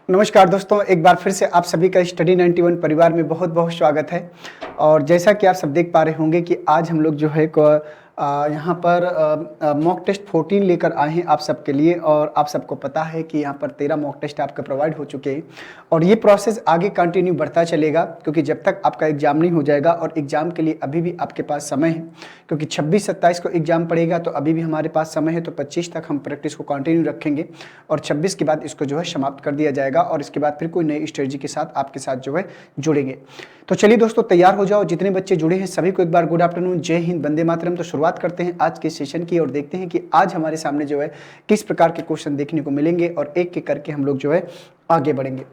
नमस्कार दोस्तों, एक बार फिर से आप सभी का स्टडी 91 परिवार में बहुत बहुत स्वागत है। और जैसा कि आप सब देख पा रहे होंगे कि आज हम लोग जो है यहाँ पर मॉक टेस्ट 14 लेकर आए हैं आप सबके लिए। और आप सबको पता है कि यहाँ पर 13 मॉक टेस्ट आपके प्रोवाइड हो चुके हैं और ये प्रोसेस आगे कंटिन्यू बढ़ता चलेगा, क्योंकि जब तक आपका एग्जाम नहीं हो जाएगा। और एग्जाम के लिए अभी भी आपके पास समय है, क्योंकि 26-27 को एग्जाम पड़ेगा, तो अभी भी हमारे पास समय है। तो 25 तक हम प्रैक्टिस को कंटिन्यू रखेंगे और 26 के बाद इसको जो है समाप्त कर दिया जाएगा और इसके बाद फिर कोई नई स्ट्रेटजी के साथ आपके साथ जो है जुड़ेंगे। तो चलिए दोस्तों, तैयार हो जाओ। जितने बच्चे जुड़े हैं सभी को एक बार गुड आफ्टरनून, जय हिंद, वंदे मातरम। तो शुरुआत करते हैं आज के सेशन की और देखते हैं कि आज हमारे सामने जो है किस प्रकार के क्वेश्चन देखने को मिलेंगे और एक एक करके हम लोग जो है आगे बढ़ेंगे।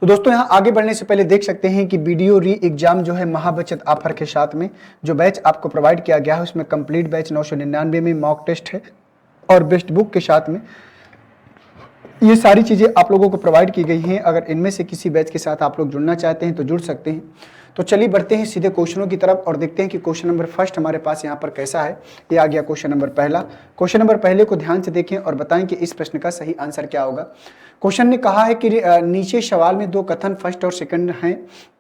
तो दोस्तों, यहाँ आगे बढ़ने से पहले देख सकते हैं कि वीडियो री एग्जाम जो है महाबचत ऑफर के साथ में जो बैच आपको प्रोवाइड किया गया है उसमें कंप्लीट बैच 999 में मॉक टेस्ट है और बेस्ट बुक के साथ में ये सारी चीज़ें आप लोगों को प्रोवाइड की गई हैं। अगर इनमें से किसी बैच के साथ आप लोग जुड़ना चाहते हैं तो जुड़ सकते हैं। तो चलिए बढ़ते हैं सीधे क्वेश्चनों की तरफ और देखते हैं कि क्वेश्चन नंबर फर्स्ट हमारे पास यहाँ पर कैसा है। ये आ गया क्वेश्चन नंबर पहला। क्वेश्चन नंबर पहले को ध्यान से देखें और बताएं कि इस प्रश्न का सही आंसर क्या होगा। क्वेश्चन ने कहा है कि नीचे सवाल में दो कथन फर्स्ट और सेकंड हैं,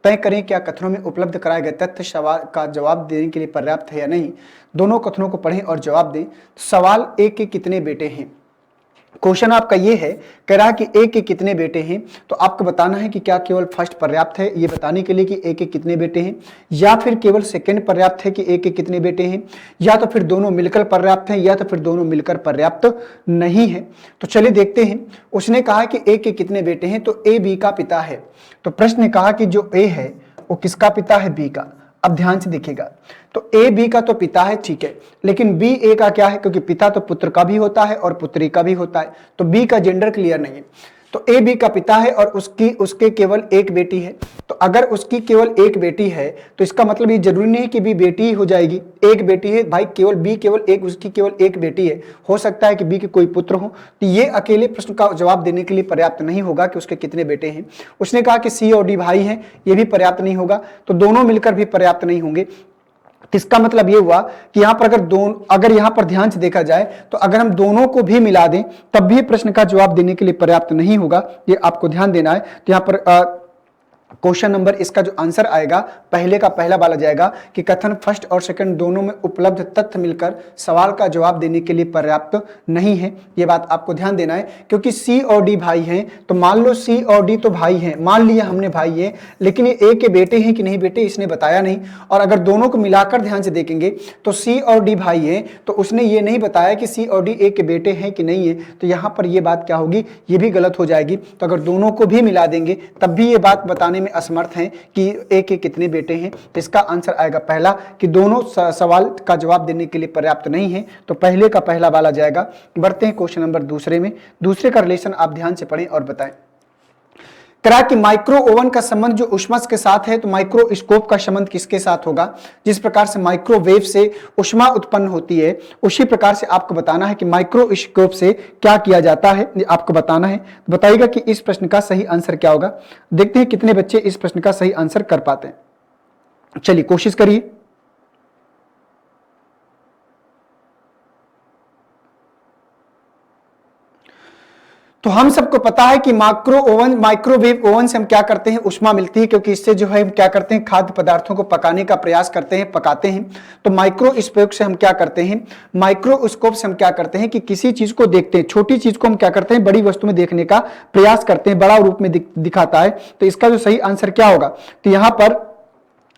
तय करें क्या कथनों में उपलब्ध कराए गए तथ्य सवाल का जवाब देने के लिए पर्याप्त है या नहीं। दोनों कथनों को पढ़ें और जवाब दें। सवाल ए के कितने बेटे हैं। क्वेश्चन आपका ये है, कह रहा है कि ए के कितने बेटे हैं। तो आपको बताना है कि क्या केवल फर्स्ट पर्याप्त है ये बताने के लिए कि ए के कितने बेटे हैं, या फिर केवल सेकंड पर्याप्त है कि ए के कितने बेटे हैं, या तो फिर दोनों मिलकर पर्याप्त हैं, या तो फिर दोनों मिलकर पर्याप्त नहीं है। तो चलिए देखते हैं। उसने कहा कि ए के कितने बेटे हैं, तो ए बी का पिता है। तो प्रश्न ने कहा कि जो ए है वो किसका पिता है, बी का। अब ध्यान से देखिएगा, तो ए बी का तो पिता है, ठीक है, लेकिन बी ए का क्या है, क्योंकि पिता तो पुत्र का भी होता है और पुत्री का भी होता है, तो बी का जेंडर क्लियर नहीं है। तो ए बी का पिता है और उसके केवल एक बेटी है। तो अगर उसकी केवल एक बेटी है तो इसका मतलब ये जरूरी नहीं कि बी बेटी ही हो जाएगी। एक बेटी है भाई, केवल बी केवल एक, उसकी केवल एक बेटी है। हो सकता है कि बी के कोई पुत्र हो, तो ये अकेले प्रश्न का जवाब देने के लिए पर्याप्त नहीं होगा कि उसके कितने बेटे हैं। उसने कहा कि सी और डी भाई हैं, ये भी पर्याप्त नहीं होगा, तो दोनों मिलकर भी पर्याप्त नहीं होंगे। इसका मतलब ये हुआ कि यहां पर अगर यहां पर ध्यान से देखा जाए तो अगर हम दोनों को भी मिला दें तब भी प्रश्न का जवाब देने के लिए पर्याप्त नहीं होगा। ये आपको ध्यान देना है। तो यहां पर क्वेश्चन नंबर इसका जो आंसर आएगा पहले का पहला वाला जाएगा कि कथन फर्स्ट और सेकंड दोनों में उपलब्ध तथ्य मिलकर सवाल का जवाब देने के लिए पर्याप्त नहीं है। ये बात आपको ध्यान देना है, क्योंकि सी और डी भाई हैं। तो मान लो सी और डी तो भाई हैं, मान लिया हमने भाई है, लेकिन ये ए के बेटे हैं कि नहीं बेटे इसने बताया नहीं। और अगर दोनों को मिलाकर ध्यान से देखेंगे तो सी और डी भाई हैं, तो उसने ये नहीं बताया कि सी और डी ए के बेटे हैं कि नहीं है। तो यहां पर ये बात क्या होगी, ये भी गलत हो जाएगी। तो अगर दोनों को भी मिला देंगे तब भी ये बात बताने में असमर्थ हैं कि ए के कितने बेटे हैं। तो इसका आंसर आएगा पहला कि दोनों सवाल का जवाब देने के लिए पर्याप्त नहीं है। तो पहले का पहला वाला जाएगा। बढ़ते हैं क्वेश्चन नंबर दूसरे में। दूसरे का रिलेशन आप ध्यान से पढ़ें और बताएं। करा कि माइक्रो ओवन का संबंध जो ऊष्मा के साथ है, तो माइक्रोस्कोप का संबंध किसके साथ होगा। जिस प्रकार से माइक्रोवेव से ऊष्मा उत्पन्न होती है उसी प्रकार से आपको बताना है कि माइक्रोस्कोप से क्या किया जाता है, आपको बताना है। बताइएगा कि इस प्रश्न का सही आंसर क्या होगा। देखते हैं कितने बच्चे इस प्रश्न का सही आंसर कर पाते हैं। चलिए कोशिश करिए। तो हम सबको पता है कि माइक्रोवेव ओवन से हम क्या करते हैं, ऊष्मा मिलती है, क्योंकि इससे जो है हम क्या करते हैं, खाद्य पदार्थों को पकाने का प्रयास करते हैं, पकाते हैं। तो माइक्रोस्कोप से हम क्या करते हैं, माइक्रोस्कोप से हम क्या करते हैं कि किसी चीज को देखते हैं, छोटी चीज को हम क्या करते हैं बड़ी वस्तु में देखने का प्रयास करते हैं, बड़ा रूप में दिखाता है। तो इसका जो सही आंसर क्या होगा, तो यहां पर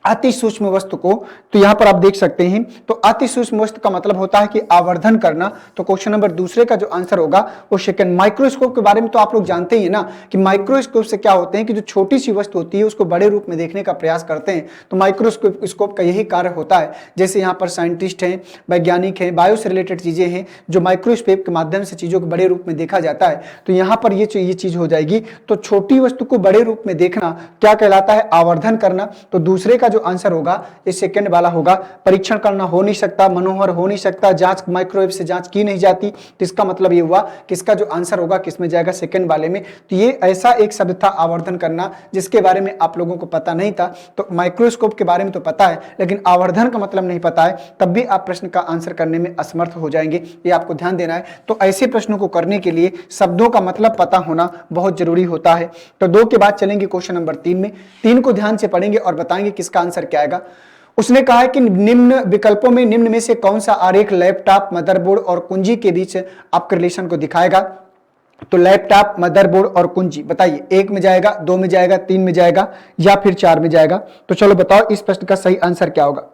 अति सूक्ष्म वस्तु को, तो यहां पर आप देख सकते हैं, तो अति सूक्ष्म वस्तु का मतलब होता है कि आवर्धन करना। तो क्वेश्चन नंबर दूसरे का जो आंसर होगा वो सेकंड। माइक्रोस्कोप के बारे में तो आप लोग जानते ही है ना कि माइक्रोस्कोप से क्या होते हैं कि जो छोटी सी वस्तु होती है उसको बड़े रूप में देखने का प्रयास करते हैं। तो माइक्रोस्कोप का यही कार्य होता है। जैसे यहाँ पर साइंटिस्ट हैं, वैज्ञानिक हैं, बायो से रिलेटेड चीजें हैं, जो माइक्रोस्कोप के माध्यम से चीजों को बड़े रूप में देखा जाता है। तो यहाँ पर ये चीज हो जाएगी। तो छोटी वस्तु को बड़े रूप में देखना क्या कहलाता है, आवर्धन करना। तो दूसरे का जो आंसर होगा ये सेकंड वाला होगा। परीक्षण करना हो नहीं सकता, मनोहर हो नहीं सकता, जांच माइक्रोवेव से जांच की नहीं जाती, तो इसका मतलब ये हुआ कि इसका जो आंसर होगा किसमें जाएगा, सेकंड वाले में। तो ये ऐसा एक शब्द था आवर्धन करना, जिसके बारे में आप लोगों को पता नहीं था। तो माइक्रोस्कोप के बारे में तो पता है, लेकिन आवर्धन का मतलब नहीं पता है, तब भी आप प्रश्न का आंसर करने में असमर्थ हो जाएंगे, ये आपको ध्यान देना है। तो ऐसे प्रश्नों को करने के लिए शब्दों का मतलब पता होना बहुत जरूरी होता है। तो 2 के बाद चलेंगे क्वेश्चन नंबर 3 में। 3 को ध्यान से पढ़ेंगे और बताएंगे किसका आंसर क्या आएगा। उसने कहा है कि निम्न विकल्पों में निम्न में से कौन सा आरेख लैपटॉप, मदरबोर्ड और कुंजी के बीच आपके रिलेशन को दिखाएगा। तो लैपटॉप, मदरबोर्ड और कुंजी, बताइए 1 में जाएगा, 2 में जाएगा, 3 में जाएगा या फिर 4 में जाएगा। तो चलो बताओ इस प्रश्न का सही आंसर क्या होगा।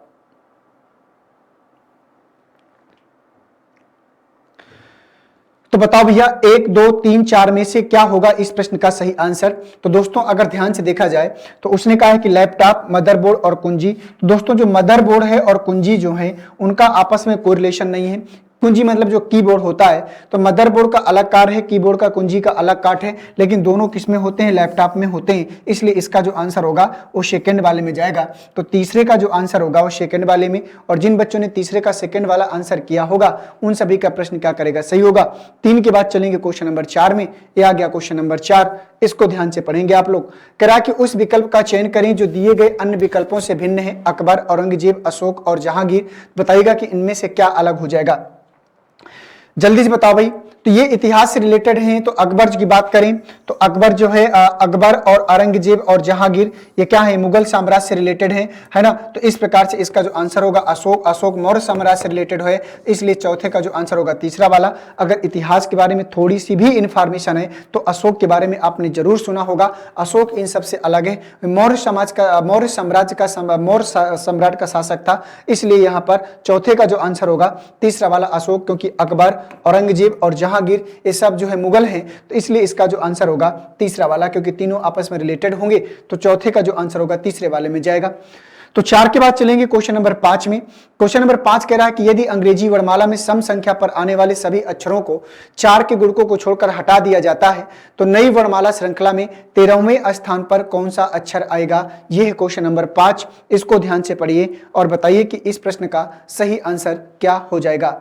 तो बताओ भैया 1, 2, 3, 4 में से क्या होगा इस प्रश्न का सही आंसर। तो दोस्तों अगर ध्यान से देखा जाए तो उसने कहा है कि लैपटॉप, मदरबोर्ड और कुंजी। तो दोस्तों जो मदरबोर्ड है और कुंजी जो है उनका आपस में कोई रिलेशन नहीं है। कुंजी मतलब जो कीबोर्ड होता है, तो मदरबोर्ड का अलग कार्ड है, कीबोर्ड का, कुंजी का अलग कार्ड है, लेकिन दोनों किसमें होते हैं, लैपटॉप में होते हैं। इसलिए इसका जो आंसर होगा वो सेकंड वाले में जाएगा। तो तीसरे का जो आंसर होगा वो सेकंड वाले में, और जिन बच्चों ने तीसरे का सेकंड वाला आंसर किया होगा उन सभी का प्रश्न क्या करेगा, सही होगा। 3 के बाद चलेंगे क्वेश्चन नंबर 4 में। ये आ गया क्वेश्चन नंबर 4, इसको ध्यान से पढ़ेंगे आप लोग। कह रहा कि उस विकल्प का चयन करें जो दिए गए अन्य विकल्पों से भिन्न है, अकबर, औरंगजेब, अशोक और जहांगीर। बताइएगा कि इनमें से क्या अलग हो जाएगा, जल्दी से बताओ भाई। तो ये इतिहास से रिलेटेड हैं। तो अकबर की बात करें तो अकबर जो है, अकबर और औरंगजेब और जहांगीर ये क्या है, मुगल साम्राज्य से रिलेटेड है ना। तो इस प्रकार से इसका जो आंसर होगा अशोक, अशोक मौर्य साम्राज्य से रिलेटेड है, इसलिए चौथे का जो आंसर होगा तीसरा वाला। अगर इतिहास के बारे में थोड़ी सी भी इंफॉर्मेशन है तो अशोक के बारे में आपने जरूर सुना होगा। अशोक इन सबसे अलग है, मौर्य समाज का, मौर्य साम्राज्य का, मौर्य सम्राट का शासक था, इसलिए यहाँ पर चौथे का जो आंसर होगा तीसरा वाला अशोक, क्योंकि अकबर, औरंगजेब और जहांगीर ये सब जो है मुगल हैं, तो इसलिए इसका जो आंसर होगा तीसरा वाला, क्योंकि तीनों आपस में रिलेटेड होंगे। तो चौथे का जो आंसर होगा तीसरे वाले में जाएगा। तो 4 के बाद चलेंगे क्वेश्चन नंबर 5 में। क्वेश्चन नंबर 5 कह रहा है कि यदि अंग्रेजी वर्णमाला में सम संख्या पर आने वाले सभी अक्षरों को 4 के गुणकों को छोड़कर हटा दिया जाता है तो नई वर्णमाला श्रृंखला में 13वें स्थान पर कौन सा अक्षर आएगा। यह है क्वेश्चन नंबर 5, इसको ध्यान से पढ़िए और बताइए कि इस प्रश्न का सही आंसर क्या हो जाएगा।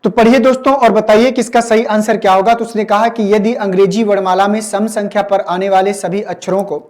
तो पढ़िए दोस्तों और बताइए कि इसका सही आंसर क्या होगा। तो उसने कहा कि यदि अंग्रेजी वर्णमाला में सम संख्या पर आने वाले सभी अक्षरों को,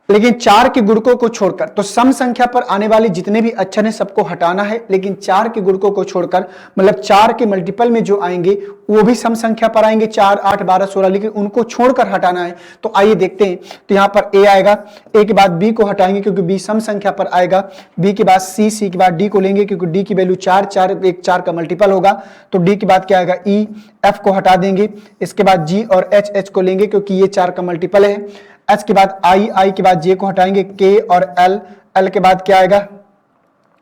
लेकिन 4 के गुणकों को छोड़कर, तो सम संख्या पर आने वाले जितने भी अक्षर हैं सबको हटाना है, लेकिन 4 के गुणकों को छोड़कर, मतलब 4 के मल्टीपल में जो आएंगे वो भी सम संख्या पर आएंगे, 4, 8, 12, 16, लेकिन उनको छोड़कर हटाना है। तो आइए देखते हैं। तो यहाँ पर ए आएगा, ए के बाद बी को हटाएंगे क्योंकि बी सम संख्या पर आएगा, बी के बाद सी, सी के बाद डी को लेंगे क्योंकि डी की वैल्यू 4, 4 एक 4 का मल्टीपल होगा। तो डी के बाद क्या आएगा, ई, एफ को हटा देंगे, इसके बाद जी और एच, एच को लेंगे क्योंकि ये 4 का मल्टीपल है। एच के बाद आई, आई के बाद जे को हटाएंगे, के और एल, एल के बाद क्या आएगा,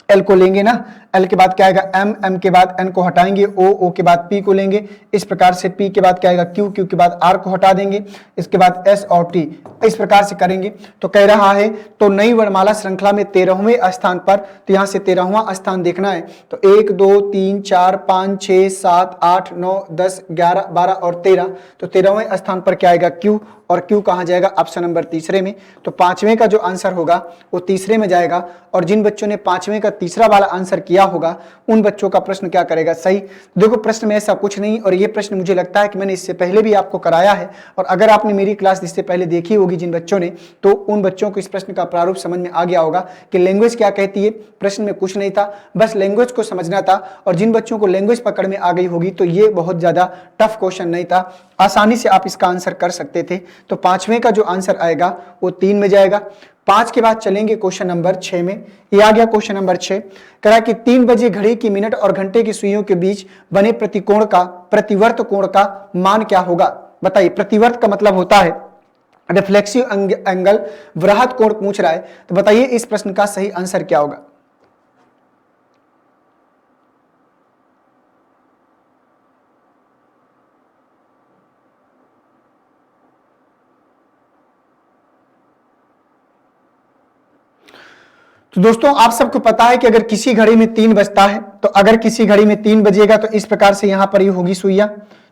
एल को लेंगे ना, एल के बाद क्या आएगा एम, एम के बाद एन को हटाएंगे, ओ, ओ के बाद पी को लेंगे, इस प्रकार से पी के बाद क्या आएगा क्यू, क्यू के बाद आर को हटा देंगे, इसके बाद एस और टी, इस प्रकार से करेंगे। तो कह रहा है तो नई वर्णमाला श्रृंखला में 13वें स्थान पर, तो यहां से 13वां स्थान देखना है। तो 1, 2, 3, 4, 5, 6, 7, 8, 9, 10, 11, 12 और 13, तो 13वें स्थान पर क्या आएगा क्यू, और क्यू कहां जाएगा, ऑप्शन नंबर तीसरे में। तो 5वें का जो आंसर होगा वो तीसरे में जाएगा, और जिन बच्चों ने 5वें का तीसरा वाला आंसर किया होगा उन बच्चों का प्रश्न क्या करेगा, सही। देखो प्रश्न में ऐसा कुछ नहीं, और ये प्रश्न मुझे लगता है कि मैंने इससे पहले भी आपको कराया है, और अगर आपने मेरी क्लास इससे पहले देखी होगी जिन बच्चों ने, तो उन बच्चों को इस प्रश्न का प्रारूप समझ में आ गया होगा कि लैंग्वेज क्या कहती है। प्रश्न में कुछ नहीं था, बस लैंग्वेज को समझना था, और जिन बच्चों को लैंग्वेज पकड़ में आ गई होगी तो ये बहुत ज्यादा टफ क्वेश्चन नहीं था, आसानी से आप इसका आंसर कर सकते थे। तो 5वें का जो आंसर आएगा वो 3 में जाएगा। 5 के बाद चलेंगे क्वेश्चन नंबर 6 में। ये आ गया क्वेश्चन नंबर 6, कह रहा कि 3 बजे घड़ी की मिनट और घंटे की सुइयों के बीच बने प्रतिकोण का, प्रतिवर्त कोण का मान क्या होगा। बताइए, प्रतिवर्त का मतलब होता है रिफ्लेक्सिव एंगल, वृहत कोण पूछ रहा है। तो बताइए इस प्रश्न का सही आंसर क्या होगा। तो दोस्तों आप सबको पता है कि अगर किसी घड़ी में 3 बजता है, तो अगर किसी घड़ी में 3 बजेगा तो इस प्रकार से यहां पर ये होगी सुइया।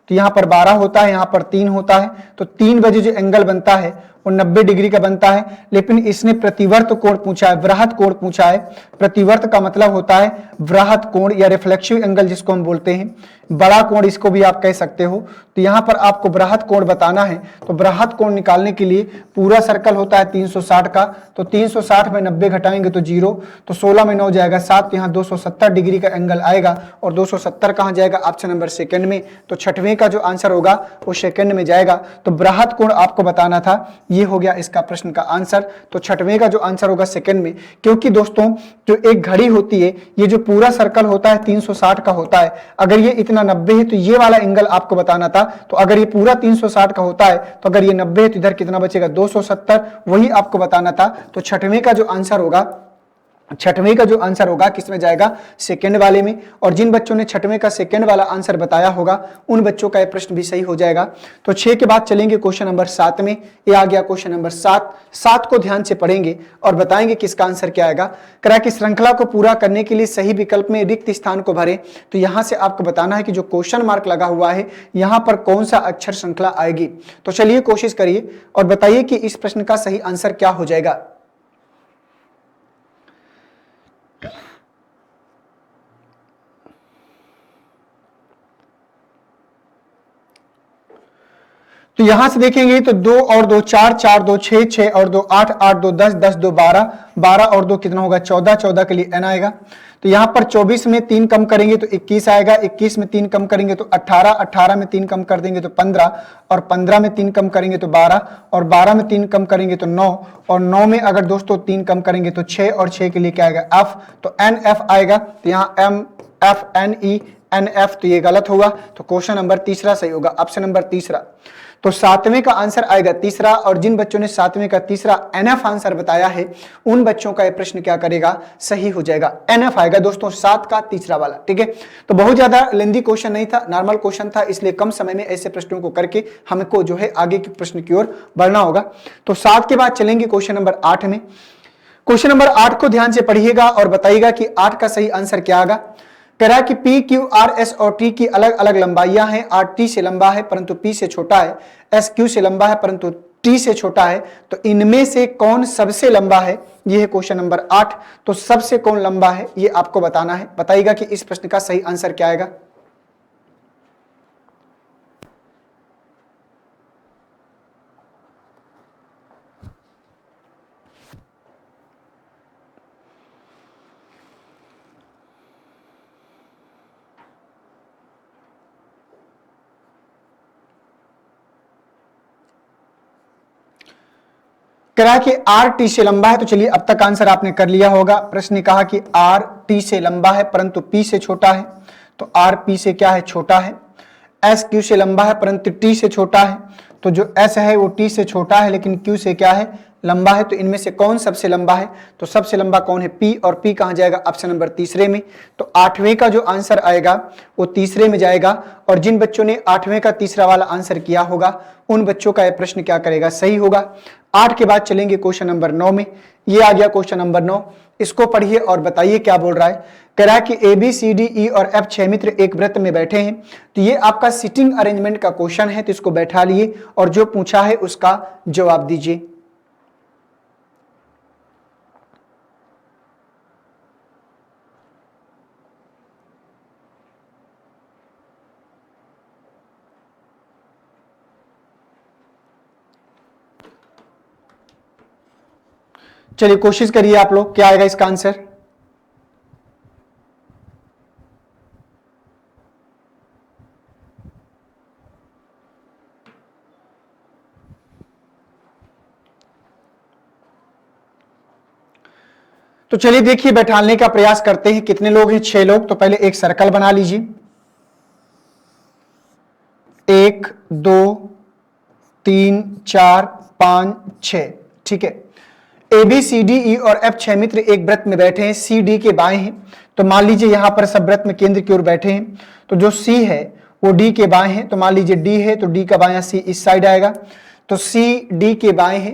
तो यहाँ पर 12 होता है, यहाँ पर 3 होता है, तो 3 बजे जो एंगल बनता है वो 90 डिग्री का बनता है। लेकिन इसने प्रतिवर्त कोण पूछा है, वृहत कोण पूछा है। प्रतिवर्त का मतलब होता है वृहत कोण या रिफ्लेक्सिव एंगल जिसको हम बोलते हैं, बड़ा कोण इसको भी आप कह सकते हो। तो यहाँ पर आपको वृहत कोण बताना है, तो वृहत कोण निकालने के लिए पूरा सर्कल होता है 360 का, तो 360 में 90 घटाएंगे तो 0, तो 16 में 9 जाएगा 7, यहाँ 270 डिग्री का एंगल आएगा। और 270 कहाँ जाएगा? ऑप्शन नंबर सेकंड में। तो छठवें का जो आंसर होगा वो सेकंड में जाएगा। तो वृहत कोण आपको बताना था, ये हो गया इसका प्रश्न का आंसर। तो छठवें का जो आंसर होगा सेकंड में, क्योंकि दोस्तों जो एक घड़ी होती है, ये जो पूरा सर्कल होता है 360 का होता है, अगर ये इतना 90 है तो ये वाला एंगल आपको बताना था। तो अगर ये पूरा 360 का होता है तो अगर ये 90 है तो इधर कितना बचेगा? 270, वही आपको बताना था। तो छठवें का जो आंसर होगा, छठवें का जो आंसर होगा किसमें जाएगा? सेकंड वाले में। और जिन बच्चों ने छठवें का सेकंड वाला आंसर बताया होगा उन बच्चों का यह प्रश्न भी सही हो जाएगा। तो 6 के बाद चलेंगे क्वेश्चन नंबर 7 में। ये आ गया क्वेश्चन नंबर 7 को ध्यान से पढ़ेंगे और बताएंगे किसका आंसर क्या आएगा। करा कि श्रृंखला को पूरा करने के लिए सही विकल्प में रिक्त स्थान को भरें। तो यहां से आपको बताना है कि जो क्वेश्चन मार्क लगा हुआ है यहां पर कौन सा अक्षर श्रृंखला आएगी। तो चलिए कोशिश करिए और बताइए कि इस प्रश्न का सही आंसर क्या हो जाएगा। तो यहां से देखेंगे तो 2 और 2 4, 4 2 6, 6 और 2 8, 8 2 10, 10 2 12, 12 और 2 कितना होगा? 14, 14 के लिए n आएगा। तो यहां पर 24 में 3 कम करेंगे तो 21 आएगा, 21 में 3 कम करेंगे तो 18, 18 में 3 कम कर देंगे तो 15, और 15 में 3 कम करेंगे तो 12, और 12 में 3 कम करेंगे तो 9, और 9 में अगर दोस्तों 3 कम करेंगे तो 6, और 6 के लिए क्या आएगा? f। तो NF आएगा। तो यहाँ MFNE तो ये गलत होगा। तो क्वेश्चन नंबर तीसरा सही होगा, ऑप्शन नंबर तीसरा। तो 7वें का आंसर आएगा तीसरा। और जिन बच्चों ने 7वें का तीसरा NF आंसर बताया है उन बच्चों का यह प्रश्न क्या करेगा? सही हो जाएगा, NF आएगा दोस्तों 7 का तीसरा वाला। ठीक है, तो बहुत ज्यादा लेंदी क्वेश्चन नहीं था, नॉर्मल क्वेश्चन था, इसलिए कम समय में ऐसे प्रश्नों को करके हमको जो है आगे के प्रश्न की ओर बढ़ना होगा। तो 7 के बाद चलेंगे क्वेश्चन नंबर 8 में। क्वेश्चन नंबर 8 को ध्यान से पढ़िएगा और बताइएगा कि 8 का सही आंसर क्या आएगा। कह रहा है कि P, Q, R, S और T की अलग अलग लंबाइयां हैं। R T से लंबा है परंतु P से छोटा है, S Q से लंबा है परंतु T से छोटा है। तो इनमें से कौन सबसे लंबा है? यह है क्वेश्चन नंबर 8। तो सबसे कौन लंबा है ये आपको बताना है। बताइएगा कि इस प्रश्न का सही आंसर क्या आएगा। कहा कि आर टी से लंबा है। तो चलिए अब तक आंसर आपने कर लिया होगा। प्रश्न ने कहा कि आर टी से लंबा है परंतु पी से छोटा है। तो आर पी से क्या है? छोटा है। एस क्यू से लंबा है परंतु टी से छोटा है। तो जो एस है वो टी से छोटा है लेकिन क्यू से क्या है? लंबा है। तो इनमें से कौन सबसे लंबा है? तो सबसे लंबा कौन है? पी। और पी कहां जाएगा? ऑप्शन नंबर तीसरे में। तो 8वें का जो आंसर आएगा वो तीसरे में जाएगा। और जिन बच्चों ने 8वें का तीसरा वाला आंसर किया होगा उन बच्चों का यह प्रश्न क्या करेगा? सही होगा। 8 के बाद चलेंगे क्वेश्चन नंबर 9 में। ये आ गया क्वेश्चन नंबर 9। इसको पढ़िए और बताइए क्या बोल रहा है। कह रहा है कि ए बी सी डी ई और एफ 6 मित्र एक वृत्त में बैठे हैं। तो ये आपका सिटिंग अरेंजमेंट का क्वेश्चन है। तो इसको बैठा लिए और जो पूछा है उसका जवाब दीजिए। चलिए कोशिश करिए आप लोग, क्या आएगा इसका आंसर। तो चलिए देखिए बैठाने का प्रयास करते हैं। कितने लोग हैं? 6 लोग। तो पहले एक सर्कल बना लीजिए। 1 2 3 4 5 6। ठीक है। ए बी सी डी ई और एफ 6 मित्र एक वृत्त में बैठे हैं। सी डी के बाएं हैं। तो मान लीजिए यहां पर सब वृत्त में केंद्र की ओर बैठे हैं। तो जो सी है वो डी के बाएं है। तो मान लीजिए डी है तो डी का बायां सी इस साइड आएगा। तो सी डी के बाएं है।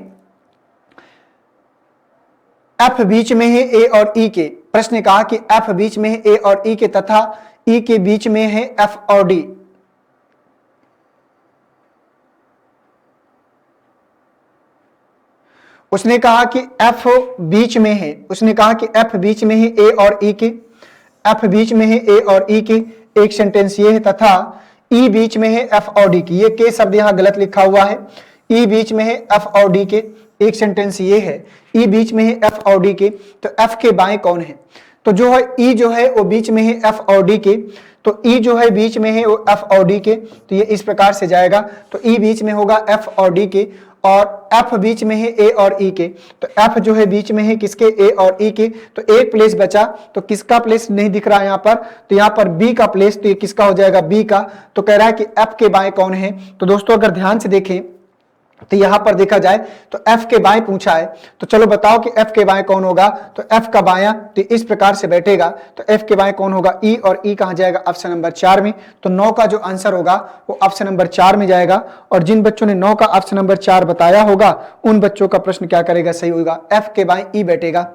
एफ बीच में है ए और ई के। प्रश्न ने कहा कि एफ बीच में है ए और ई के तथा ई के बीच में है एफ और डी। उसने कहा कि एफ बीच में है, उसने कहा कि एफ बीच में है ए और ई के, एफ बीच में है ए और ई के, एक सेंटेंस ये है, तथा ई बीच में है एफ और डी की। ये के शब्द यहां गलत लिखा हुआ है, ई बीच में है एफ और डी के, एक सेंटेंस ये है, ई बीच में है एफ और डी के, तो एफ के बाएं कौन है? तो जो है ई जो है वो बीच में है एफ और डी के, तो ई जो है बीच में है वो एफ और डी के, तो ये इस प्रकार से जाएगा। तो ई बीच में होगा एफ और डी के, और एफ बीच में है ए और ई के, तो एफ जो है बीच में है किसके? ए और ई के, तो एक प्लेस बचा, तो किसका प्लेस नहीं दिख रहा है यहां पर? तो यहां पर बी का प्लेस, तो ये किसका हो जाएगा? बी का। तो कह रहा है कि एफ के बाएं कौन है? तो दोस्तों अगर ध्यान से देखें तो यहां पर देखा जाए तो एफ के बाएं पूछा है, तो चलो बताओ कि एफ के बाएं कौन होगा? तो एफ का बायां तो इस प्रकार से बैठेगा, तो एफ के बाएं कौन होगा? ई, और ई कहां जाएगा? ऑप्शन नंबर 4 में। तो 9 का जो आंसर होगा वो ऑप्शन नंबर 4 में जाएगा, और जिन बच्चों ने 9 का ऑप्शन नंबर 4 बताया होगा उन बच्चों का प्रश्न क्या करेगा? सही होगा, एफ के बाएं ई बैठेगा।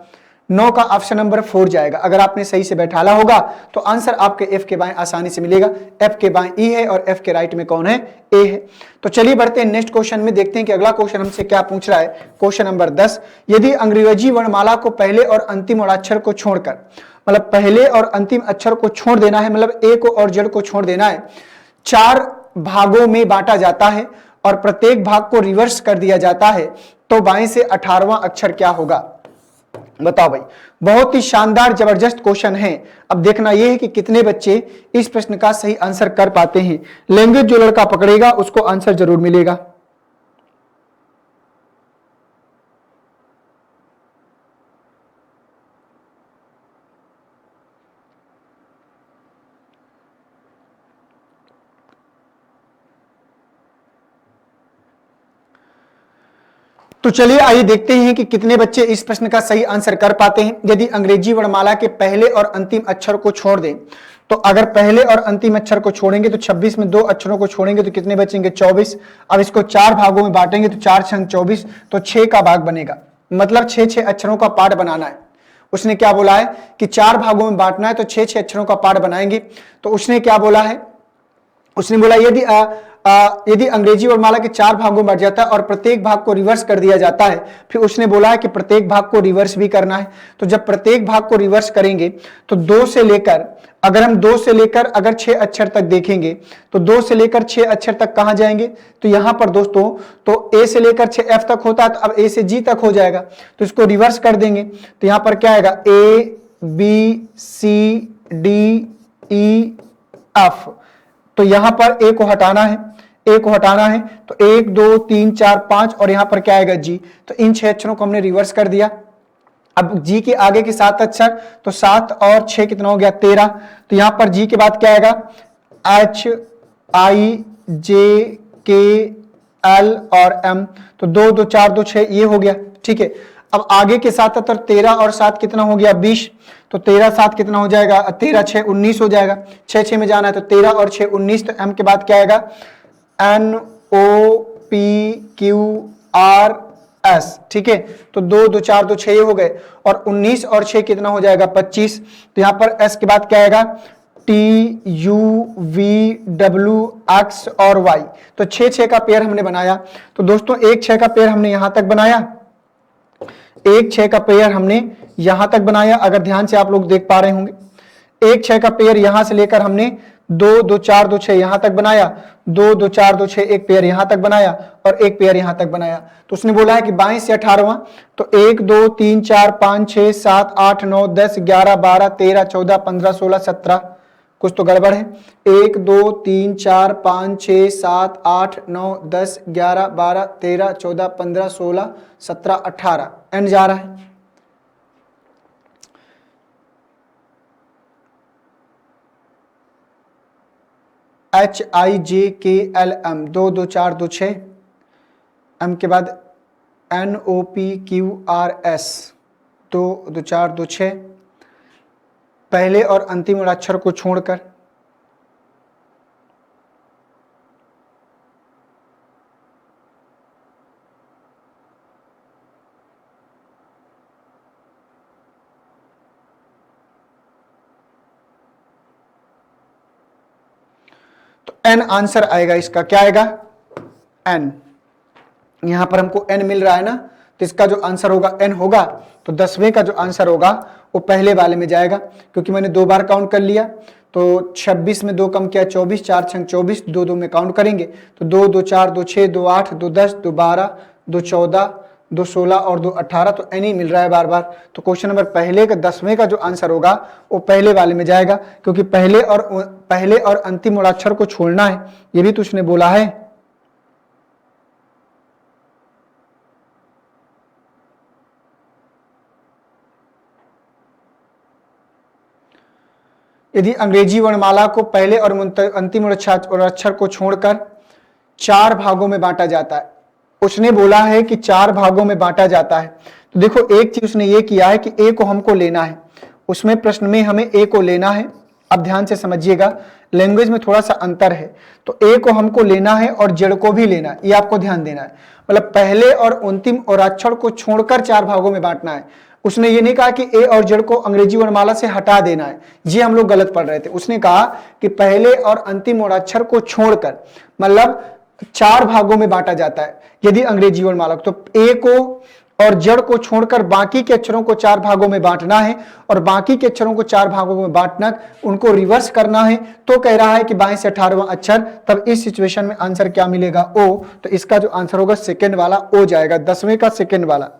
9 का ऑप्शन नंबर 4 जाएगा। अगर आपने सही से बैठाला होगा तो आंसर आपके एफ के बाएं आसानी से मिलेगा। एफ के बाएं ई है और एफ के राइट में कौन है? ए है। तो चलिए बढ़ते हैं नेक्स्ट क्वेश्चन में, देखते हैं कि अगला क्वेश्चन हमसे क्या पूछ रहा है। क्वेश्चन नंबर 10, यदि अंग्रेजी वर्णमाला को पहले और अंतिम अक्षर को छोड़कर, मतलब पहले और अंतिम अक्षर को छोड़ देना है, मतलब ए को और जेड को छोड़ देना है, 4 भागों में बांटा जाता है और प्रत्येक भाग को रिवर्स कर दिया जाता है, तो बाएं से 18वां अक्षर क्या होगा? बताओ भाई। बहुत ही शानदार जबरदस्त क्वेश्चन है। अब देखना यह है कि कितने बच्चे इस प्रश्न का सही आंसर कर पाते हैं। लैंग्वेज जो लड़का पकड़ेगा उसको आंसर जरूर मिलेगा। तो चलिए आइए देखते हैं कि कितने बच्चे इस प्रश्न का सही आंसर कर पाते हैं। यदि अंग्रेजी वर्णमाला के पहले और अंतिम अक्षर को छोड़ दें, तो अगर पहले और अंतिम अक्षर को छोड़ेंगे तो 26 में 2 अक्षरों को छोड़ेंगे तो कितने बचेंगे? 24। अब इसको 4 भागों में बांटेंगे तो 4 छंग 24, तो 6 का भाग बनेगा, मतलब 6 अक्षरों का पार्ट बनाना है। उसने क्या बोला है कि 4 भागों में बांटना है, तो 6 अक्षरों का पार्ट बनाएंगे। तो उसने क्या बोला है? उसने बोला यदि अंग्रेजी वर्णमाला के 4 भागों में बांट जाता है और प्रत्येक भाग को रिवर्स कर दिया जाता है, फिर उसने बोला है कि प्रत्येक भाग को रिवर्स भी करना है। तो जब प्रत्येक भाग को रिवर्स करेंगे तो 2 से लेकर, अगर हम 2 से लेकर अगर 6 अक्षर तक देखेंगे तो 2 से लेकर 6 अक्षर तक कहां जाएंगे? तो यहां पर दोस्तों तो ए से लेकर 6 एफ तक होता है, तो अब ए से जी तक हो जाएगा, तो इसको रिवर्स कर देंगे तो यहां पर क्या आएगा? A B C D E F. तो यहां पर ए को हटाना है, ए को हटाना है, तो 1 2 3 4 5, और यहां पर क्या आएगा? जी। तो इन 6 अक्षरों को हमने रिवर्स कर दिया। अब जी के आगे के 7 अक्षर, तो 7 और 6 कितना हो गया? 13। तो यहां पर जी के बाद क्या आएगा? एच आई जे के एल और एम, तो 2 2 4 2 6, ये हो गया। ठीक है। अब आगे के 7 अक्षर 13 और 7 कितना हो गया? 20। तो 13 7 कितना हो जाएगा? 13 6 19 हो जाएगा। 6 6 में जाना है, तो 13 और 6 19। तो एम के बाद क्या आएगा? N O P Q R S. ठीक है। तो 2 2 4 2 6 हो गए, और 19 और 6 कितना हो जाएगा? 25। तो यहां पर एस के बाद क्या आएगा? T U V W x और वाई। तो 6 का पेयर हमने बनाया। तो दोस्तों 1 6 का पेयर हमने यहां तक बनाया, 1 6 का पेयर हमने यहां तक बनाया। अगर ध्यान से आप लोग देख पा रहे होंगे, 1 6 का पेयर यहां से लेकर हमने 2 2 4 2 6 यहां तक बनाया, 2 2 4 2 6 एक पेयर यहां तक बनाया, और एक पेयर यहां तक बनाया। तो उसने बोला है कि 22 से 18वां, तो 1 2 3 4 5 6 7 8 9 10 11 12 13 14 15 16 17, कुछ तो गड़बड़ है। 1 2 3 4 5 6 7 8 9 10 11 12 13 14 15 16 17 18, एंड जा रहा है। एच आई जे के एल एम, 2 2 4 2 6, एम के बाद N O P Q R S, 2 2 4 2 6, पहले और अंतिम अक्षर को छोड़कर एन आंसर आएगा इसका। क्या आएगा? एन। यहां पर हमको एन मिल रहा है ना, तो इसका जो आंसर होगा n होगा। तो 10वें का जो आंसर होगा वो पहले वाले में जाएगा, क्योंकि मैंने 2 बार काउंट कर लिया। तो 26 में 2 कम किया 24, 4 छंग 24, 2 2 में काउंट करेंगे तो 2 2 4 2 6 2 8 2 10 2 12 2 14 2 16 और 2 18, तो n ही मिल रहा है बार बार। तो क्वेश्चन नंबर पहले का 10वें का जो आंसर होगा वो पहले वाले में जाएगा, क्योंकि पहले और अंतिम मूलाक्षर को छोड़ना है, ये भी तो उसने बोला है। यदि अंग्रेजी वर्णमाला को पहले और अंतिम अक्षर को छोड़कर 4 भागों में बांटा जाता है, उसने बोला है कि 4 भागों में बांटा जाता है। तो देखो एक चीज उसने ये किया है कि ए को हमको लेना है, उसमें प्रश्न में हमें ए को लेना है। अब ध्यान से समझिएगा, लैंग्वेज में थोड़ा सा अंतर है। तो ए को हमको लेना है और जड़ को भी लेना है, ये आपको ध्यान देना है। मतलब पहले और अंतिम और अक्षर को छोड़कर 4 भागों में बांटना है। उसने ये नहीं कहा कि ए और जड़ को अंग्रेजी वर्णमाला से हटा देना है, ये हम लोग गलत पढ़ रहे थे। उसने कहा कि पहले और अंतिम और अक्षर को छोड़कर, मतलब 4 भागों में बांटा जाता है यदि अंग्रेजी वर्णमाला। तो ए को और जड़ को छोड़कर बाकी के अक्षरों को 4 भागों में बांटना है, और बाकी के अक्षरों को 4 भागों में बांटना, उनको रिवर्स करना है। तो कह रहा है कि 22 से 18वां अक्षर, तब इस सिचुएशन में आंसर क्या मिलेगा? ओ। तो इसका जो आंसर होगा सेकंड वाला ओ जाएगा, 10वें का सेकंड वाला।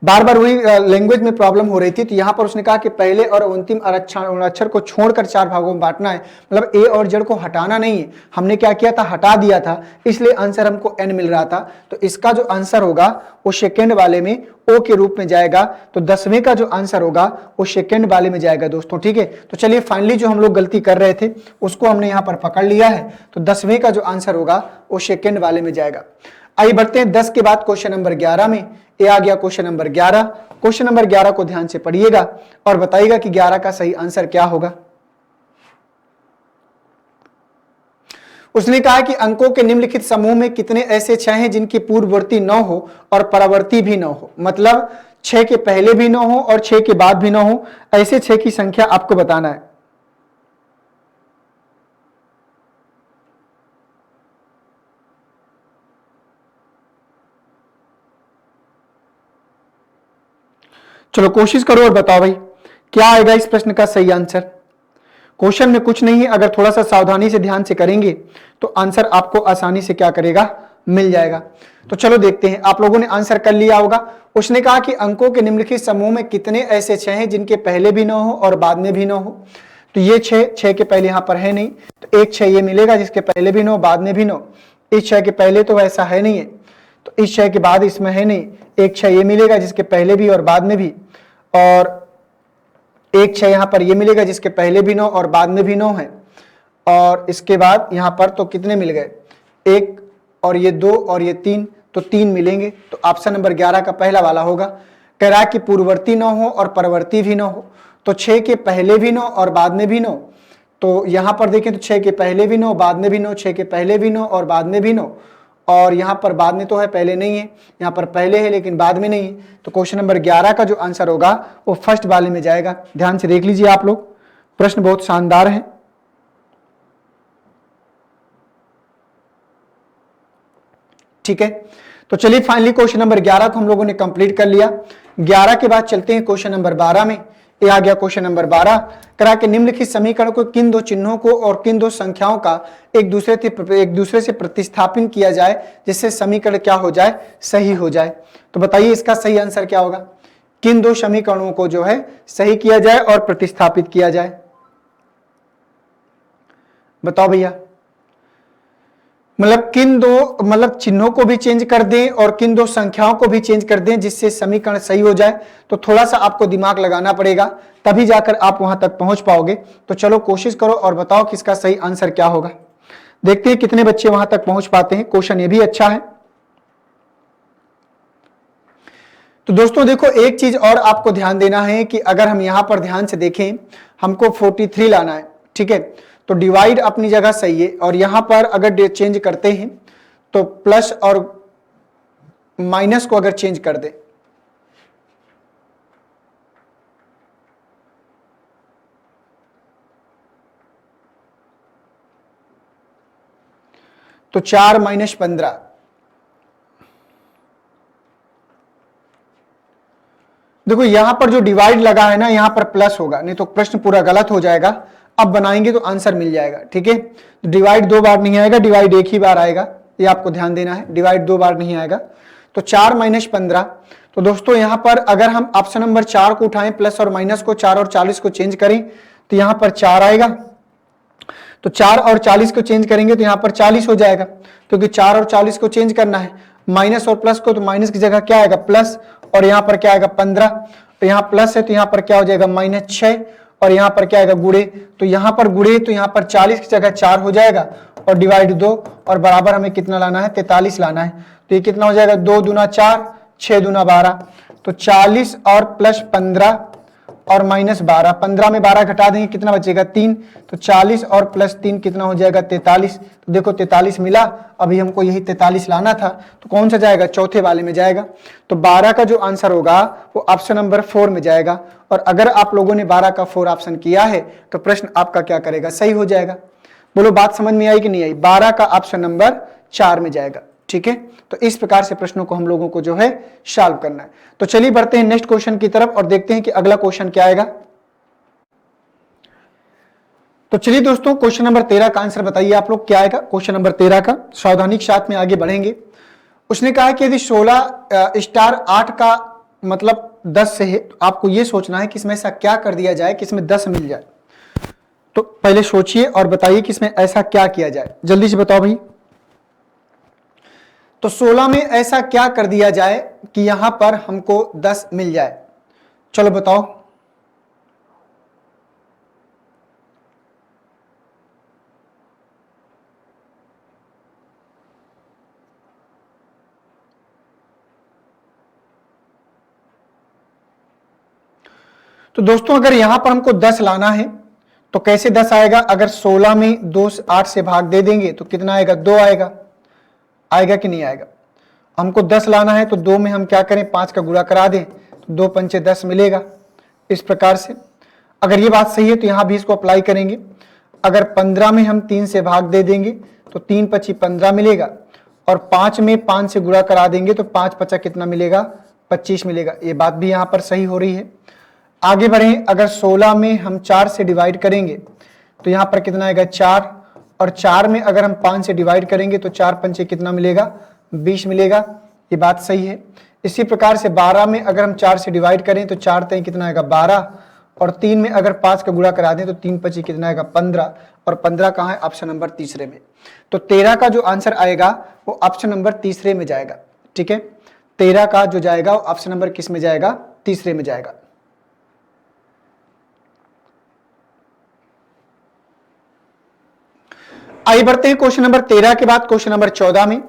बार बार वही लैंग्वेज में प्रॉब्लम हो रही थी, तो यहां पर उसने कहा कि पहले और अंतिम अक्षर को छोड़कर 4 भागों में बांटना है, मतलब ए और जड़ को हटाना नहीं है। हमने क्या किया था? हटा दिया था, इसलिए आंसर हमको एन मिल रहा था। तो इसका जो आंसर होगा वो सेकेंड वाले में ओ के रूप में जाएगा। तो 10वें का जो आंसर होगा वो सेकेंड वाले में जाएगा दोस्तों, ठीक है। तो चलिए फाइनली जो हम लोग गलती कर रहे थे उसको हमने यहां पर पकड़ लिया है। तो 10वें का जो आंसर होगा वो सेकेंड वाले में जाएगा। आइए बढ़ते हैं 10 के बाद क्वेश्चन नंबर 11 में। ये आ गया क्वेश्चन नंबर 11। क्वेश्चन नंबर 11 को ध्यान से पढ़िएगा और बताइएगा कि 11 का सही आंसर क्या होगा। उसने कहा कि अंकों के निम्नलिखित समूह में कितने ऐसे 6 हैं जिनकी पूर्ववर्ती 9 हो और परावर्ती भी 9 हो, मतलब 6 के पहले भी 9 हो और 6 के बाद भी 9 हो। ऐसे 6 की संख्या आपको बताना है। चलो कोशिश करो और बताओ भाई क्या आएगा इस प्रश्न का सही आंसर। क्वेश्चन में कुछ नहीं है, अगर थोड़ा सा सावधानी से ध्यान से करेंगे तो आंसर आपको आसानी से क्या करेगा? मिल जाएगा। तो चलो देखते हैं, आप लोगों ने आंसर कर लिया होगा। उसने कहा कि अंकों के निम्नलिखित समूह में कितने ऐसे 6 हैं जिनके पहले भी 9 हो और बाद में भी 9 हो। तो ये 6 के पहले यहां पर है नहीं, तो एक 6 ये मिलेगा जिसके पहले भी 9 बाद में भी 9। इस 6 के पहले तो ऐसा है नहीं है, तो इस 6 के बाद इसमें है नहीं। एक 6 ये मिलेगा जिसके पहले भी और बाद में भी, और एक 6 यहां पर ये मिलेगा जिसके पहले भी 9 और बाद में भी 9 है। और इसके बाद यहां पर तो कितने मिल गए? एक और ये 2 और ये 3, तो 3 मिलेंगे। तो ऑप्शन नंबर 11 का पहला वाला होगा। कह रहा है कि पूर्ववर्ती 9 हो और परवर्ती भी 9 हो। तो 6 के पहले भी 9 और बाद में भी 9। तो यहां पर देखें तो 6 के पहले भी 9 बाद में भी 9, 6 के पहले भी 9 और बाद में भी 9, और यहां पर बाद में तो है पहले नहीं है, यहां पर पहले है लेकिन बाद में नहीं है। तो क्वेश्चन नंबर 11 का जो आंसर होगा वो फर्स्ट वाले में जाएगा। ध्यान से देख लीजिए आप लोग, प्रश्न बहुत शानदार है। ठीक है, तो चलिए फाइनली क्वेश्चन नंबर 11 को हम लोगों ने कंप्लीट कर लिया। 11 के बाद चलते हैं क्वेश्चन नंबर 12 में। ये आ गया क्वेश्चन नंबर 12। करा के निम्नलिखित समीकरण को किन दो चिन्हों को और किन दो संख्याओं का एक दूसरे से प्रतिस्थापन किया जाए जिससे समीकरण क्या हो जाए? सही हो जाए। तो बताइए इसका सही आंसर क्या होगा? किन दो समीकरणों को जो है सही किया जाए और प्रतिस्थापित किया जाए, बताओ भैया। मतलब किन दो, मतलब चिन्हों को भी चेंज कर दें और किन दो संख्याओं को भी चेंज कर दें जिससे समीकरण सही हो जाए। तो थोड़ा सा आपको दिमाग लगाना पड़ेगा, तभी जाकर आप वहां तक पहुंच पाओगे। तो चलो कोशिश करो और बताओ कि इसका सही आंसर क्या होगा। देखते हैं कितने बच्चे वहां तक पहुंच पाते हैं। क्वेश्चन ये भी अच्छा है। तो दोस्तों देखो एक चीज और आपको ध्यान देना है कि अगर हम यहां पर ध्यान से देखें, हमको 43 लाना है, ठीक है। तो डिवाइड अपनी जगह सही है, और यहां पर अगर चेंज करते हैं तो प्लस और माइनस को अगर चेंज कर दे तो 4 - 15, देखो यहाँ पर जो डिवाइड लगा है ना, यहाँ पर प्लस होगा, नहीं तो प्रश्न पूरा गलत हो जाएगा। अब बनाएंगे तो आंसर मिल जाएगा, ठीक है। तो डिवाइड 2 बार नहीं आएगा, डिवाइड एक ही बार आएगा, ये आपको ध्यान देना है, डिवाइड 2 बार नहीं आएगा। तो 4 - 15। तो दोस्तों यहाँ पर अगर हम ऑप्शन नंबर 4 को उठाएं, प्लस और माइनस को, 4 और 40 को चेंज करें तो यहाँ पर 4 आएगा। तो 4 और 40 को चेंज करेंगे तो यहाँ पर 40 हो जाएगा, क्योंकि 4 और 40 को चेंज करना है, माइनस और प्लस को, तो माइनस की जगह क्या आएगा प्लस, और यहाँ पर क्या आएगा 15। तो यहाँ प्लस है तो यहाँ पर क्या हो जाएगा -6, और यहाँ पर क्या आएगा गुणे, तो यहाँ पर गुणे, तो यहाँ पर 40 की जगह 4 हो जाएगा, और डिवाइड 2, और बराबर हमें कितना लाना है 43 लाना है। तो ये कितना हो जाएगा 2 दूना 4, 6 दूना 12, तो 40 और प्लस 15 और -12, 15 में 12 घटा देंगे कितना बचेगा 3, तो 40 और प्लस 3 कितना हो जाएगा 43। तो देखो 43 मिला, अभी हमको यही 43 लाना था, तो कौन सा जाएगा चौथे वाले में जाएगा। तो 12 का जो आंसर होगा वो ऑप्शन नंबर 4 में जाएगा। और अगर आप लोगों ने 12 का 4 ऑप्शन किया है तो प्रश्न आपका क्या करेगा, सही हो जाएगा। बोलो बात समझ में आई कि नहीं आई। 12 का ऑप्शन नंबर 4 में जाएगा, ठीक है। तो इस प्रकार से प्रश्नों को हम लोगों को जो है सॉल्व करना है। तो चलिए बढ़ते हैं नेक्स्ट क्वेश्चन की तरफ और देखते हैं कि अगला क्वेश्चन क्या आएगा। तो चलिए दोस्तों, क्वेश्चन नंबर 13 का आंसर बताइए आप लोग, क्या आएगा क्वेश्चन नंबर 13 का। सावधानी के साथ में आगे बढ़ेंगे। उसने कहा कि यदि 16 स्टार 8 का मतलब 10 से है, तो आपको यह सोचना है कि इसमें ऐसा क्या कर दिया जाए कि इसमें 10 मिल जाए। तो पहले सोचिए और बताइए कि इसमें ऐसा क्या किया जाए, जल्दी से बताओ भाई। तो 16 में ऐसा क्या कर दिया जाए कि यहां पर हमको 10 मिल जाए, चलो बताओ। तो दोस्तों अगर यहां पर हमको 10 लाना है तो कैसे 10 आएगा। अगर 16 में 2 8 से भाग दे देंगे तो कितना आएगा 2 आएगा, आएगा कि नहीं आएगा। हमको 10 लाना है तो 2 में हम क्या करें 5 का गुणा करा दें, तो 2 पंचे 10 मिलेगा। इस प्रकार से अगर ये बात सही है तो यहां भी इसको अप्लाई करेंगे। अगर 15 में हम 3 से भाग दे देंगे तो 3 पची 15 मिलेगा, और 5 में 5 से गुणा करा देंगे तो 5 पचा कितना मिलेगा 25 मिलेगा। ये बात भी यहां पर सही हो रही है। आगे बढ़ें, अगर 16 में हम 4 से डिवाइड करेंगे तो यहां पर कितना आएगा 4, और 4 में अगर हम 5 से डिवाइड करेंगे तो 4 पंचे कितना मिलेगा 20 मिलेगा। ये बात सही है। इसी प्रकार से 12 में अगर हम 4 से डिवाइड करें तो 4 तय कितना आएगा 12, और 3 में अगर 5 का गुणा करा दें तो 3 पची कितना आएगा 15, और 15 कहाँ है ऑप्शन नंबर तीसरे में। तो 13 का जो आंसर आएगा वो ऑप्शन नंबर तीसरे में जाएगा, ठीक है। 13 का जो जाएगा वो ऑप्शन नंबर किस में जाएगा, तीसरे में जाएगा। आइए बढ़ते हैं क्वेश्चन नंबर 13 के बाद क्वेश्चन नंबर 14 में।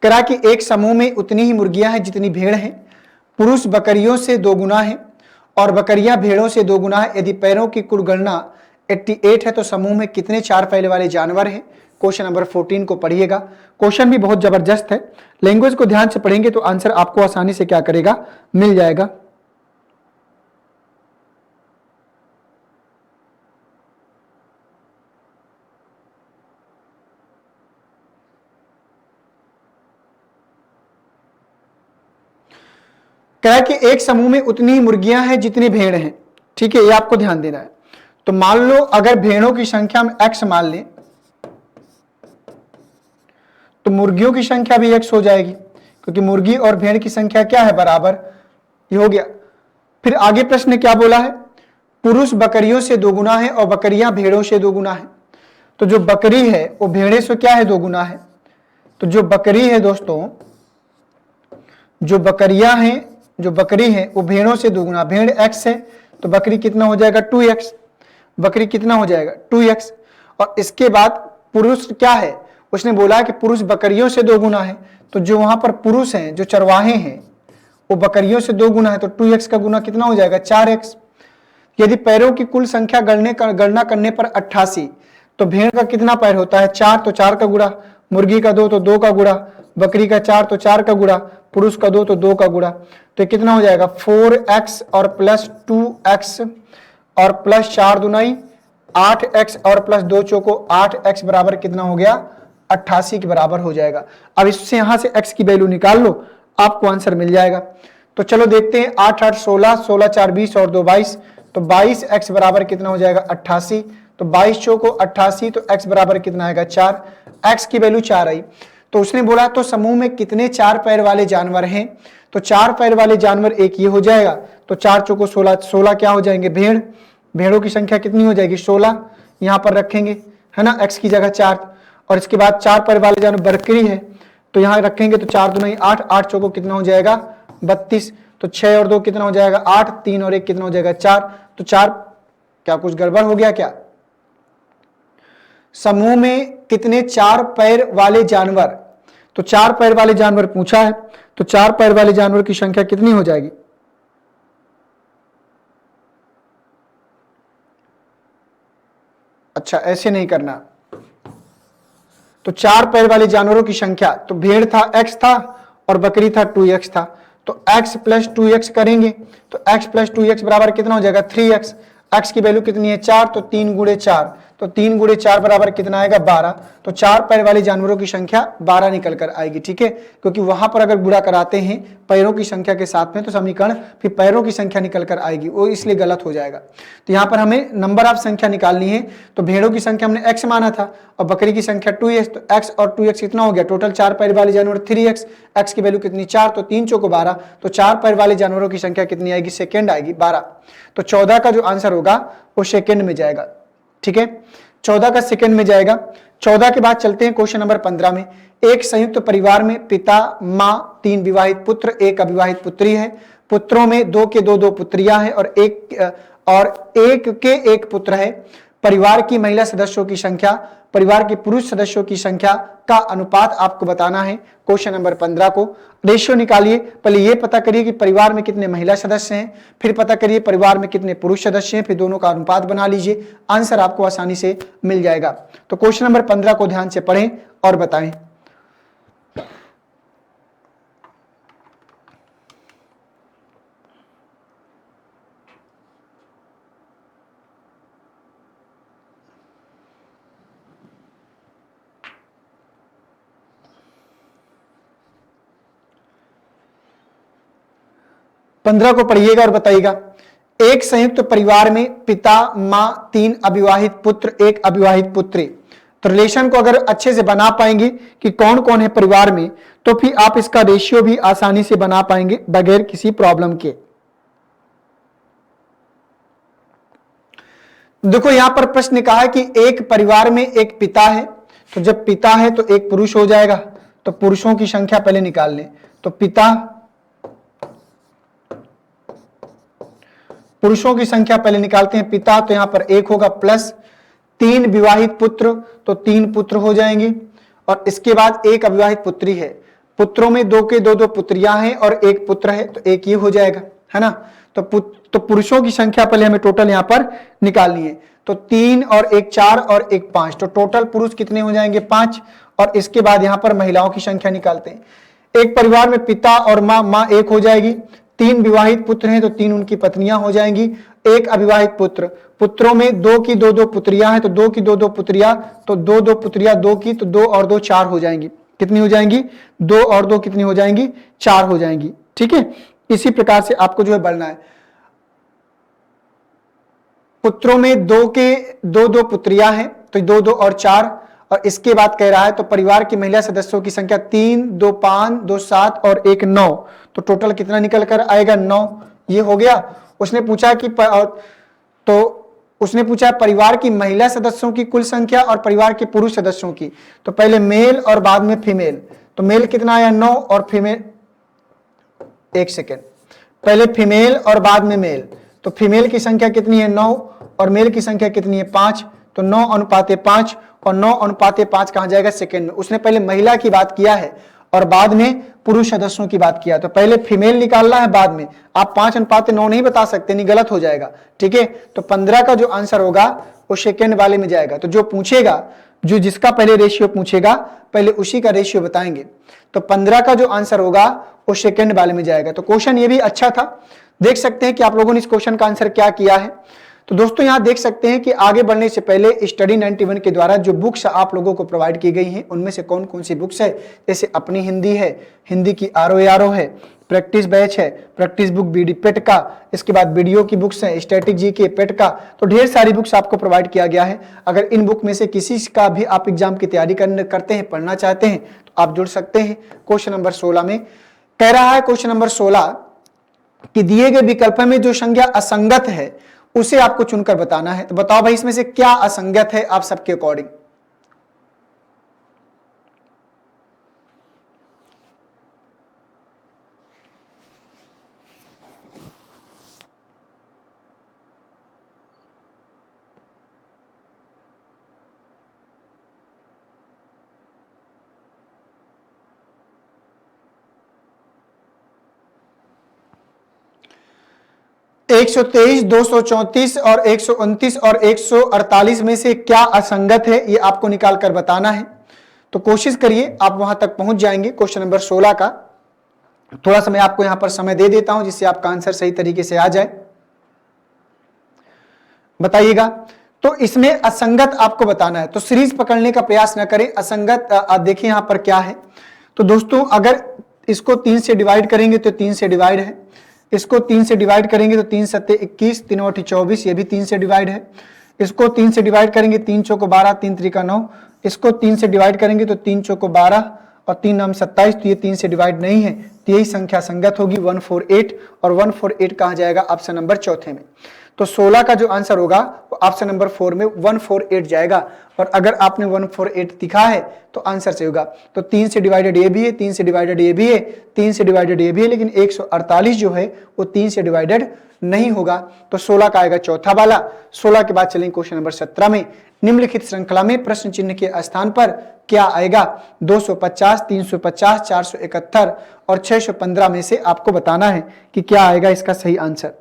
करा कि एक समूह में उतनी ही मुर्गियां हैं जितनी भेड़ हैं, पुरुष बकरियों से 2 गुना है और बकरियां भेड़ों से 2 गुना है। यदि पैरों की कुल गणना 88 है तो समूह में कितने 4 पैर वाले जानवर हैं। क्वेश्चन नंबर 14 को पढ़िएगा। क्वेश्चन भी बहुत जबरदस्त है, लैंग्वेज को ध्यान से पढ़ेंगे तो आंसर आपको आसानी से क्या करेगा मिल जाएगा। कह कि एक समूह में उतनी ही मुर्गियां हैं जितनी भेड़ हैं, ठीक है, ये आपको ध्यान देना है। तो मान लो अगर भेड़ों की संख्या हम x मान लें तो मुर्गियों की संख्या भी x हो जाएगी, क्योंकि मुर्गी और भेड़ की संख्या क्या है बराबर, ये हो गया। फिर आगे प्रश्न क्या बोला है, पुरुष बकरियों से 2 गुना है और बकरियां भेड़ों से 2 गुना है। तो जो बकरी है वो भेड़े से क्या है 2 गुना है। तो जो बकरी है दोस्तों, जो बकरियां हैं, जो बकरी है वो भेड़ों से 2 गुना, भेड़ x है तो बकरी कितना हो जाएगा 2x, बकरी कितना हो जाएगा 2x। और इसके बाद पुरुष क्या है, उसने बोला कि पुरुष बकरियों से 2 गुना है, तो जो वहां पर पुरुष हैं जो चरवाहे हैं वो बकरियों से 2 गुना है, तो 2x का गुना कितना हो जाएगा 4x। यदि पैरों की कुल संख्या गणना करने पर 88, तो भेड़ का कितना पैर होता है 4, तो 4 का गुणा, मुर्गी का 2 तो 2 का गुणा, बकरी का 4 तो 4 का गुणा, पुरुष का 2 तो 2 का गुणा। तो कितना हो जाएगा 4x और प्लस 2x और प्लस 4 दुनाई 8x और प्लस 2 चौको 8x बराबर कितना हो गया 88 के बराबर हो जाएगा। अब इससे यहां से x की वैल्यू निकाल लो, आपको आंसर मिल जाएगा। तो चलो देखते हैं, 8 8 16, 16 4 20 और 2 22, तो 22x बराबर कितना हो जाएगा 88। तो 22 चौको 88, तो x बराबर कितना आएगा 4, x की वैल्यू 4 आई। तो उसने बोला तो समूह में कितने 4 पैर वाले जानवर हैं, तो 4 पैर वाले जानवर एक ये हो जाएगा, तो 4 चौको 16, 16 क्या हो जाएंगे भेड़, भेड़ों की संख्या कितनी हो जाएगी 16, यहां पर रखेंगे है ना, x की जगह 4। और इसके बाद 4 पैर वाले जानवर बकरी है, तो यहां रखेंगे, तो 4 दूनी 8, 8 चौको कितना हो जाएगा 32, तो 6 और 2 कितना हो जाएगा 8, 3 और 1 कितना हो जाएगा 4। तो 4, क्या कुछ गड़बड़ हो गया क्या? समूह में कितने 4 पैर वाले जानवर, तो 4 पैर वाले जानवर पूछा है, तो 4 पैर वाले जानवर की संख्या कितनी हो जाएगी? अच्छा ऐसे नहीं करना, तो 4 पैर वाले जानवरों की संख्या, तो भेड़ था x था और बकरी था 2x था, तो x प्लस 2x करेंगे, तो x प्लस 2x बराबर कितना हो जाएगा 3x। x की वैल्यू कितनी है 4, तो 3 गुणे 4, तो 3 गुणे 4 बराबर कितना आएगा 12। तो 4 पैर वाले जानवरों की संख्या 12 निकल कर आएगी, ठीक है, क्योंकि वहां पर अगर गुणा कराते हैं पैरों की संख्या के साथ में तो समीकरण फिर पैरों की संख्या निकल कर आएगी, वो इसलिए गलत हो जाएगा। तो यहाँ पर हमें नंबर ऑफ संख्या निकालनी है, तो भेड़ों की संख्या हमने x माना था और बकरी की संख्या 2x, तो x और 2x कितना हो गया टोटल 4 पैर वाले जानवर 3x, x की वैल्यू कितनी 4, तो 3 चौको 12, तो 4 पैर वाले जानवरों की संख्या कितनी आएगी सेकेंड आएगी 12। तो 14 का जो आंसर होगा वो सेकेंड में जाएगा, ठीक है, 14 का सेकेंड में जाएगा। 14 के बाद चलते हैं क्वेश्चन नंबर 15 में। एक संयुक्त परिवार में पिता, माँ, 3 विवाहित पुत्र, 1 अविवाहित पुत्री है। पुत्रों में 2 के 2 पुत्रियां हैं और एक के 1 पुत्र है। परिवार की महिला सदस्यों की संख्या, परिवार के पुरुष सदस्यों की संख्या का अनुपात आपको बताना है। क्वेश्चन नंबर 15 को रेशियो निकालिए। पहले ये पता करिए कि परिवार में कितने महिला सदस्य हैं, फिर पता करिए परिवार में कितने पुरुष सदस्य हैं, फिर दोनों का अनुपात बना लीजिए, आंसर आपको आसानी से मिल जाएगा। तो क्वेश्चन नंबर 15 को ध्यान से पढ़ें और बताएं। पंद्रह को पढ़िएगा और बताइएगा। एक संयुक्त परिवार में पिता, मां, 3 अविवाहित पुत्र, 1 अविवाहित पुत्री। तो रिलेशन को अगर अच्छे से बना पाएंगे कि कौन कौन है परिवार में, तो फिर आप इसका रेशियो भी आसानी से बना पाएंगे बगैर किसी प्रॉब्लम के। देखो यहां पर प्रश्न कहा है कि एक परिवार में एक पिता है, तो जब पिता है तो एक पुरुष हो जाएगा, तो पुरुषों की संख्या पहले निकाल लें। तो पिता, पुरुषों की संख्या पहले निकालते हैं। पिता तो यहां पर 1 होगा, प्लस 3 विवाहित पुत्र, तो 3 पुत्र हो जाएंगे, और इसके बाद 1 अविवाहित पुत्री है। पुत्रों में 2 के 2 पुत्रियां हैं और 1 पुत्र है, तो 1 ये हो जाएगा, है ना। तो पुरुषों की संख्या पहले हमें टोटल यहां पर निकालनी है। तो 3 और 1 4 और 1 5, तो टोटल पुरुष कितने हो जाएंगे 5, और इसके बाद यहां पर महिलाओं की संख्या निकालते हैं। एक परिवार में पिता और माँ 1 हो जाएगी, 3 विवाहित पुत्र हैं तो 3 उनकी पत्नियां हो जाएंगी, 1 अविवाहित पुत्र। पुत्रों में 2 की 2 पुत्रियां हैं, तो 2 की 2 पुत्रियां, तो 2 पुत्रियां 2 की, तो 2 और 2 4 हो जाएंगी। कितनी हो जाएंगी 2 और 2 कितनी हो जाएंगी 4 हो जाएंगी, ठीक है। इसी प्रकार से आपको जो है बढ़ना है। पुत्रों में 2 के 2 पुत्रियां हैं, तो 2 और 4, और इसके बाद कह रहा है तो परिवार की महिला सदस्यों की संख्या 3 2 5 2 7 और 1 9, तो टोटल कितना निकल कर आएगा 9, ये हो गया। उसने पूछा कि उसने पूछा परिवार की महिला सदस्यों की कुल संख्या और परिवार के पुरुष सदस्यों की। तो पहले मेल और बाद में फीमेल, तो मेल कितना आया 9 और फीमेल, एक सेकेंड, पहले फीमेल और बाद में मेल, तो फीमेल की संख्या कितनी है 9 और मेल की संख्या कितनी है 5, तो 9 अनुपाते 5, और 9 अनुपाते 5 कहां जाएगा सेकंड में। उसने पहले महिला की बात किया है और बाद में पुरुष सदस्यों की बात किया, तो पहले फीमेल निकालना है बाद में। आप 5 अनुपाते 9 नहीं बता सकते, नहीं, गलत हो जाएगा, ठीक है। तो 15 का जो आंसर होगा वो सेकंड वाले में जाएगा। तो जो पूछेगा, जो जिसका पहले रेशियो पूछेगा पहले उसी का रेशियो बताएंगे। तो 15 का जो आंसर होगा वो सेकंड वाले में जाएगा। तो क्वेश्चन ये भी अच्छा था, देख सकते हैं कि आप लोगों ने इस क्वेश्चन का आंसर क्या किया है। तो दोस्तों यहाँ देख सकते हैं कि आगे बढ़ने से पहले स्टडी 91 के द्वारा जो बुक्स आप लोगों को प्रोवाइड की गई हैं उनमें से कौन कौन सी बुक्स है, जैसे अपनी हिंदी है, हिंदी की आरओ है, प्रैक्टिस बैच है, प्रैक्टिस बुक बीडी पेट का, इसके बाद वीडियो की बुक्स हैं, स्टैटिक जी के पेट का, तो ढेर सारी बुक्स आपको प्रोवाइड किया गया है। अगर इन बुक में से किसी का भी आप एग्जाम की तैयारी करते हैं, पढ़ना चाहते हैं तो आप जुड़ सकते हैं। क्वेश्चन नंबर 16 में कह रहा है, क्वेश्चन नंबर 16 कि दिए गए विकल्प में जो संज्ञा असंगत है उसे आपको चुनकर बताना है। तो बताओ भाई इसमें से क्या असंगत है आप सबके अकॉर्डिंग। एक 123, 234 और 129 और 148 में से क्या असंगत है ये आपको निकाल कर बताना है। तो कोशिश करिए आप वहां तक पहुंच जाएंगे। क्वेश्चन नंबर 16 का थोड़ा सा मैं आपको यहां पर समय दे देता हूं जिससे आपका आंसर सही तरीके से आ जाए। बताइएगा, तो इसमें असंगत आपको बताना है, तो सीरीज पकड़ने का प्रयास न करें। असंगत देखिए यहां पर क्या है। तो दोस्तों अगर इसको 3 से डिवाइड करेंगे तो 3 से डिवाइड है, इसको 3 से डिवाइड करेंगे तो 3 सत्ते 21, 3 8 24, ये भी 3 से डिवाइड है। इसको 3 से डिवाइड करेंगे 3 चौको 12, 3 त्रिका 9, इसको 3 से डिवाइड करेंगे तो 3 चौको 12 और 3 9 27, तो ये 3 से डिवाइड नहीं है, तो यही संख्या संगत होगी 148, और 148 कहाँ जाएगा ऑप्शन नंबर चौथे में। तो 16 का जो आंसर होगा वो ऑप्शन नंबर 4 में 148 जाएगा। और अगर आपने 148 दिखा है तो आंसर सही होगा। तो 3 से डिवाइडेड ये भी है, 3 से डिवाइडेड ये भी है, 3 से डिवाइडेड ये भी है, लेकिन 148 जो है वो 3 से डिवाइडेड नहीं होगा। तो 16 का आएगा चौथा वाला। 16 के बाद चलेंगे क्वेश्चन नंबर 17 में। निम्नलिखित श्रृंखला में प्रश्न चिन्ह के स्थान पर क्या आएगा। 250, 350, 471 और 615 में से आपको बताना है कि क्या आएगा इसका सही आंसर।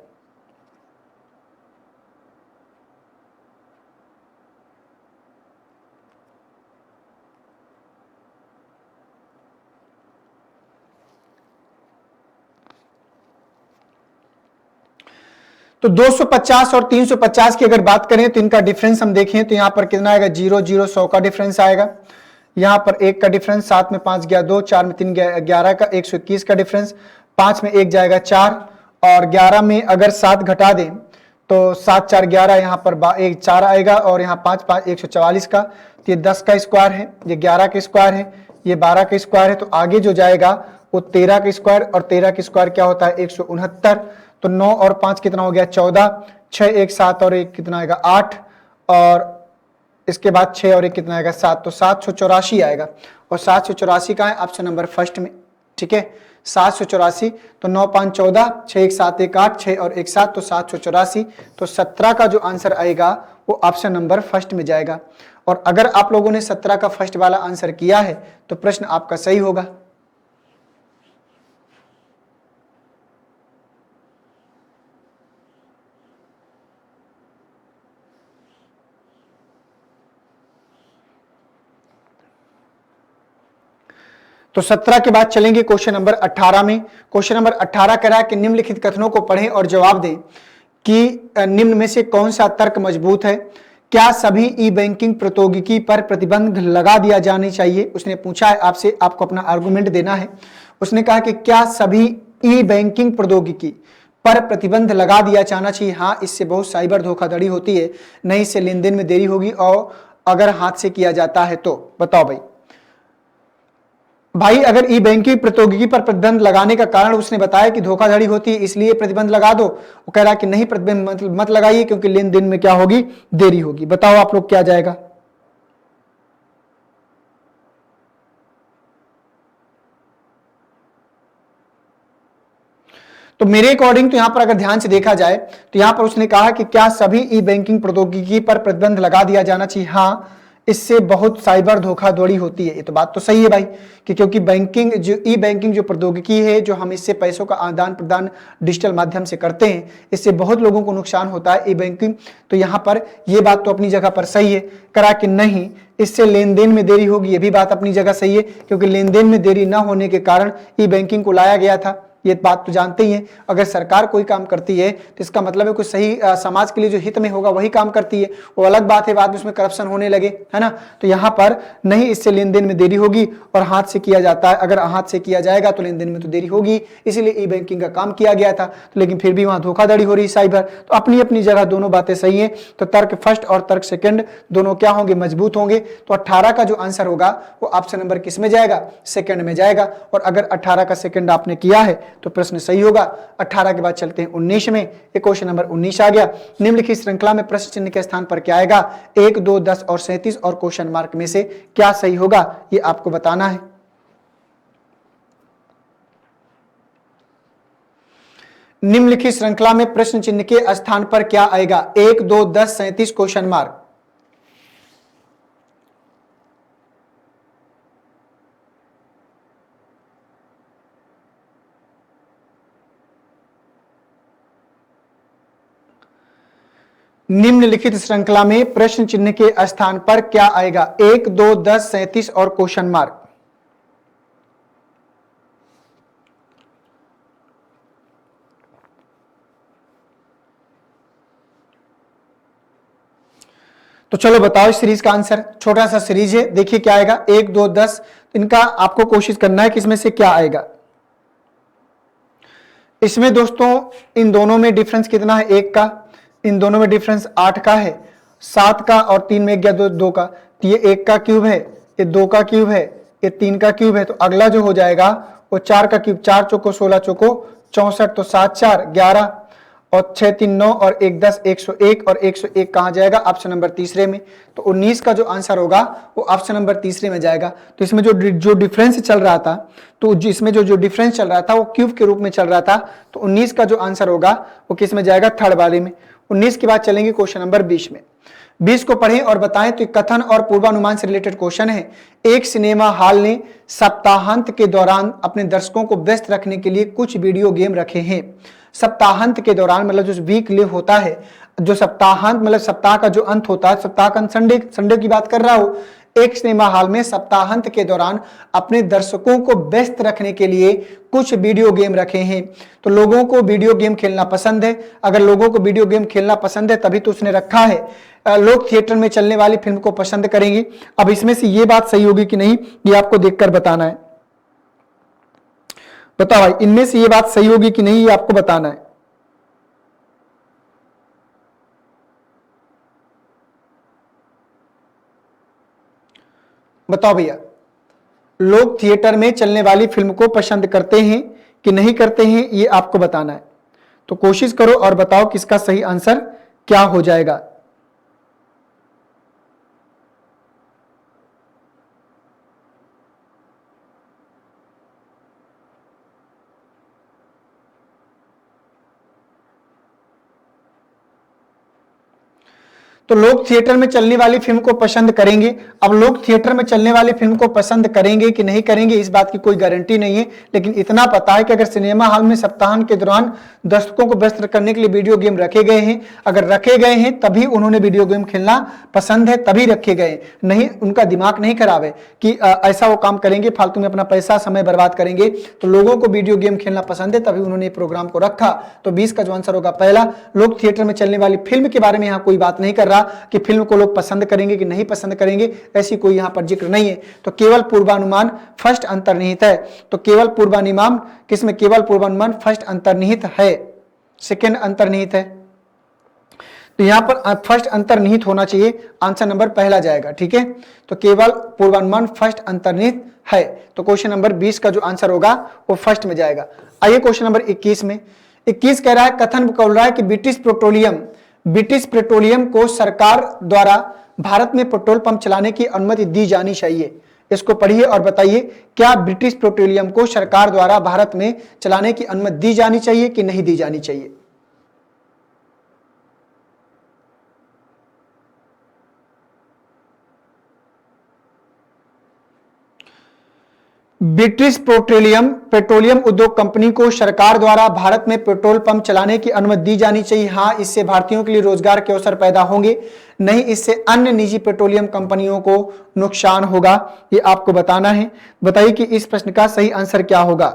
तो 250 और 350 की अगर बात करें तो इनका डिफरेंस हम देखें तो यहां पर कितना आएगा, 0 0 100 का डिफरेंस आएगा। यहां पर 1 का डिफरेंस, 7 में 5 गया 2, 4 में 3 गया 11 का 121 का डिफरेंस, 5 में 1 जाएगा 4, और 11 में अगर 7 घटा दें तो 7 4 11, यहाँ पर 1 4 आएगा, और यहाँ 5 5 144 का। तो ये 10 का स्क्वायर है, ये 11 का स्क्वायर है, ये 12 का स्क्वायर है। तो आगे जो जाएगा वो 13 का स्क्वायर, और 13 का स्क्वायर क्या होता है 169। तो 9 और 5 कितना हो गया 14, 6 1 7 और 1 कितना आएगा 8, और इसके बाद 6 और 1 कितना आएगा 7, तो 784 आएगा। और 784 का है ऑप्शन नंबर फर्स्ट में। ठीक है, 784। तो 9 5 14, 6 1 7 1 8, 6 और 1 7, तो 784। तो 17 का जो आंसर आएगा वो ऑप्शन नंबर फर्स्ट में जाएगा। और अगर आप लोगों ने 17 का फर्स्ट वाला आंसर किया है तो प्रश्न आपका सही होगा। तो 17 के बाद चलेंगे क्वेश्चन नंबर 18 में। क्वेश्चन नंबर 18 कह रहा है कि निम्नलिखित कथनों को पढ़ें और जवाब दें कि निम्न में से कौन सा तर्क मजबूत है। क्या सभी ई बैंकिंग प्रौद्योगिकी पर प्रतिबंध लगा दिया जाना चाहिए। उसने पूछा है आपसे, आपको अपना आर्गुमेंट देना है। उसने कहा कि क्या सभी ई बैंकिंग प्रौद्योगिकी पर प्रतिबंध लगा दिया जाना चाहिए। हाँ, इससे बहुत साइबर धोखाधड़ी होती है, नहीं इससे लेन देन में देरी होगी, और अगर हाथ से किया जाता है तो। बताओ भाई अगर ई बैंकिंग प्रौद्योगिकी पर प्रतिबंध लगाने का कारण उसने बताया कि धोखाधड़ी होती है इसलिए प्रतिबंध लगा दो, वो कह रहा कि नहीं प्रतिबंध मत लगाइए क्योंकि लेन देन में क्या होगी, देरी होगी। बताओ आप लोग क्या जाएगा। तो मेरे अकॉर्डिंग तो यहां पर अगर ध्यान से देखा जाए तो यहां पर उसने कहा कि क्या सभी ई बैंकिंग प्रौद्योगिकी पर प्रतिबंध लगा दिया जाना चाहिए। हाँ, इससे बहुत साइबर धोखाधड़ी होती है। ये तो बात तो सही है भाई कि क्योंकि बैंकिंग जो ई बैंकिंग जो प्रौद्योगिकी है, जो हम इससे पैसों का आदान प्रदान डिजिटल माध्यम से करते हैं, इससे बहुत लोगों को नुकसान होता है ई बैंकिंग। तो यहाँ पर ये बात तो अपनी जगह पर सही है। करा कि नहीं इससे लेन देन में देरी होगी, ये भी बात अपनी जगह सही है क्योंकि लेन देन में देरी ना होने के कारण ई बैंकिंग को लाया गया था। ये बात तो जानते ही हैं। अगर सरकार कोई काम करती है तो इसका मतलब है कोई सही समाज के लिए जो हित में होगा वही काम करती है। वो अलग बात है बाद में उसमें करप्शन होने लगे, है ना। तो यहाँ पर नहीं इससे लेन देन में देरी होगी और हाथ से किया जाता है, अगर हाथ से किया जाएगा तो लेन देन में तो देरी होगी, इसीलिए ई बैंकिंग का काम किया गया था। तो लेकिन फिर भी वहां धोखाधड़ी हो रही साइबर। तो अपनी अपनी जगह दोनों बातें सही है। तो तर्क फर्स्ट और तर्क सेकंड दोनों क्या होंगे, मजबूत होंगे। तो 18 का जो आंसर होगा वो ऑप्शन नंबर किस में जाएगा, सेकंड में जाएगा। और अगर 18 का सेकंड आपने किया है तो प्रश्न सही होगा। 18 के बाद चलते हैं 19 में। एक क्वेश्चन नंबर 19 आ गया। निम्नलिखित श्रृंखला में प्रश्न चिन्ह के स्थान पर क्या आएगा, 1, 2, 10 और 37 और क्वेश्चन मार्क में से क्या सही होगा, ये आपको बताना है। निम्नलिखित श्रृंखला में प्रश्न चिन्ह के स्थान पर क्या आएगा, 1, 2, 10, 37 क्वेश्चन मार्क। निम्नलिखित श्रृंखला में प्रश्न चिन्ह के स्थान पर क्या आएगा, 1, 2, 10, 37 और क्वेश्चन मार्क। तो चलो बताओ इस सीरीज का आंसर। छोटा सा सीरीज है, देखिए क्या आएगा, 1, 2, 10। इनका आपको कोशिश करना है कि इसमें से क्या आएगा। इसमें दोस्तों इन दोनों में डिफरेंस कितना है, 1 का। इन दोनों में डिफरेंस 8 का है, 7 का और 3 में गया 2 का। तो ये 1 का क्यूब है, ये 2 का क्यूब है, ये 3 का क्यूब है। तो अगला जो हो जाएगा वो 4 का क्यूब, 4 चौको 16 चौको 64, तो 7 4 11 और 6 3 9 और 1 10, 101 और 101 कहां जाएगा, ऑप्शन नंबर तीसरे में। तो 19 का जो आंसर होगा वो ऑप्शन नंबर तीसरे में जाएगा। तो इसमें जो डिफरेंस चल रहा था, तो इसमें जो डिफरेंस चल रहा था वो क्यूब के रूप में चल रहा था। तो 19 का जो आंसर होगा वो किस में जाएगा, थर्ड वाले में। 19 के बाद चलेंगे क्वेश्चन नंबर 20 में। 20 को पढ़ें और बताएं। तो कथन और पूर्वानुमान से रिलेटेड क्वेश्चन है। एक सिनेमा हॉल ने सप्ताहांत के दौरान अपने दर्शकों को व्यस्त रखने के लिए कुछ वीडियो गेम रखे हैं। सप्ताहांत के दौरान मतलब जो वीक लिव होता है, जो सप्ताहांत मतलब सप्ताह का जो अंत होता है, सप्ताह का संडे की बात कर रहा हूं। एक सिनेमा हॉल में सप्ताहांत के दौरान अपने दर्शकों को व्यस्त रखने के लिए कुछ वीडियो गेम रखे हैं। तो लोगों को वीडियो गेम खेलना पसंद है। अगर लोगों को वीडियो गेम खेलना पसंद है तभी तो उसने रखा है। लोग थिएटर में चलने वाली फिल्म को पसंद करेंगे। अब इसमें से ये बात सही होगी कि नहीं, ये आपको देखकर बताना है। बताओ भाई, इनमें से ये बात सही होगी कि नहीं, ये आपको बताना है। बताओ भैया, लोग थिएटर में चलने वाली फिल्म को पसंद करते हैं कि नहीं करते हैं, ये आपको बताना है। तो कोशिश करो और बताओ किसका सही आंसर क्या हो जाएगा। तो लोग थिएटर में चलने वाली फिल्म को पसंद करेंगे। अब लोग थिएटर में चलने वाली फिल्म को पसंद करेंगे कि नहीं करेंगे इस बात की कोई गारंटी नहीं है, लेकिन इतना पता है कि अगर सिनेमा हॉल में सप्ताहांत के दौरान दर्शकों को व्यस्त करने के लिए वीडियो गेम रखे गए हैं, अगर रखे गए हैं तभी उन्होंने वीडियो गेम खेलना पसंद है, तभी रखे गए, नहीं उनका दिमाग नहीं खराब है कि ऐसा वो काम करेंगे फालतू में अपना पैसा समय बर्बाद करेंगे। तो लोगों को वीडियो गेम खेलना पसंद है तभी उन्होंने प्रोग्राम को रखा। तो 20 का जो आंसर होगा पहला, लोग थिएटर में चलने वाली फिल्म के बारे में यहाँ कोई बात नहीं कर रहा कि फिल्म को लोग पसंद करेंगे कि नहीं पसंद करेंगे, ऐसी कोई यहां पर जिक्र नहीं है। तो केवल पूर्वानुमान फर्स्ट अंतर्निहित है। तो केवल पूर्वानुमान किसमें, केवल पूर्वानुमान फर्स्ट अंतर्निहित है, सेकंड अंतर्निहित है। तो यहां पर फर्स्ट अंतर्निहित होना चाहिए, आंसर नंबर पहला जाएगा। ठीक है, तो केवल पूर्वानुमान फर्स्ट अंतर्निहित है। तो क्वेश्चन नंबर 20 का जो आंसर होगा वो फर्स्ट में जाएगा। आइए क्वेश्चन नंबर 21 में। 21 कह रहा है, कथन बोल रहा है कि ब्रिटिश पेट्रोलियम को सरकार द्वारा भारत में पेट्रोल पंप चलाने की अनुमति दी जानी चाहिए। इसको पढ़िए और बताइए, क्या ब्रिटिश पेट्रोलियम को सरकार द्वारा भारत में चलाने की अनुमति दी जानी चाहिए कि नहीं दी जानी चाहिए। ब्रिटिश पेट्रोलियम उद्योग कंपनी को सरकार द्वारा भारत में पेट्रोल पंप चलाने की अनुमति दी जानी चाहिए। हाँ, इससे भारतीयों के लिए रोजगार के अवसर पैदा होंगे, नहीं इससे अन्य निजी पेट्रोलियम कंपनियों को नुकसान होगा, ये आपको बताना है। बताइए कि इस प्रश्न का सही आंसर क्या होगा।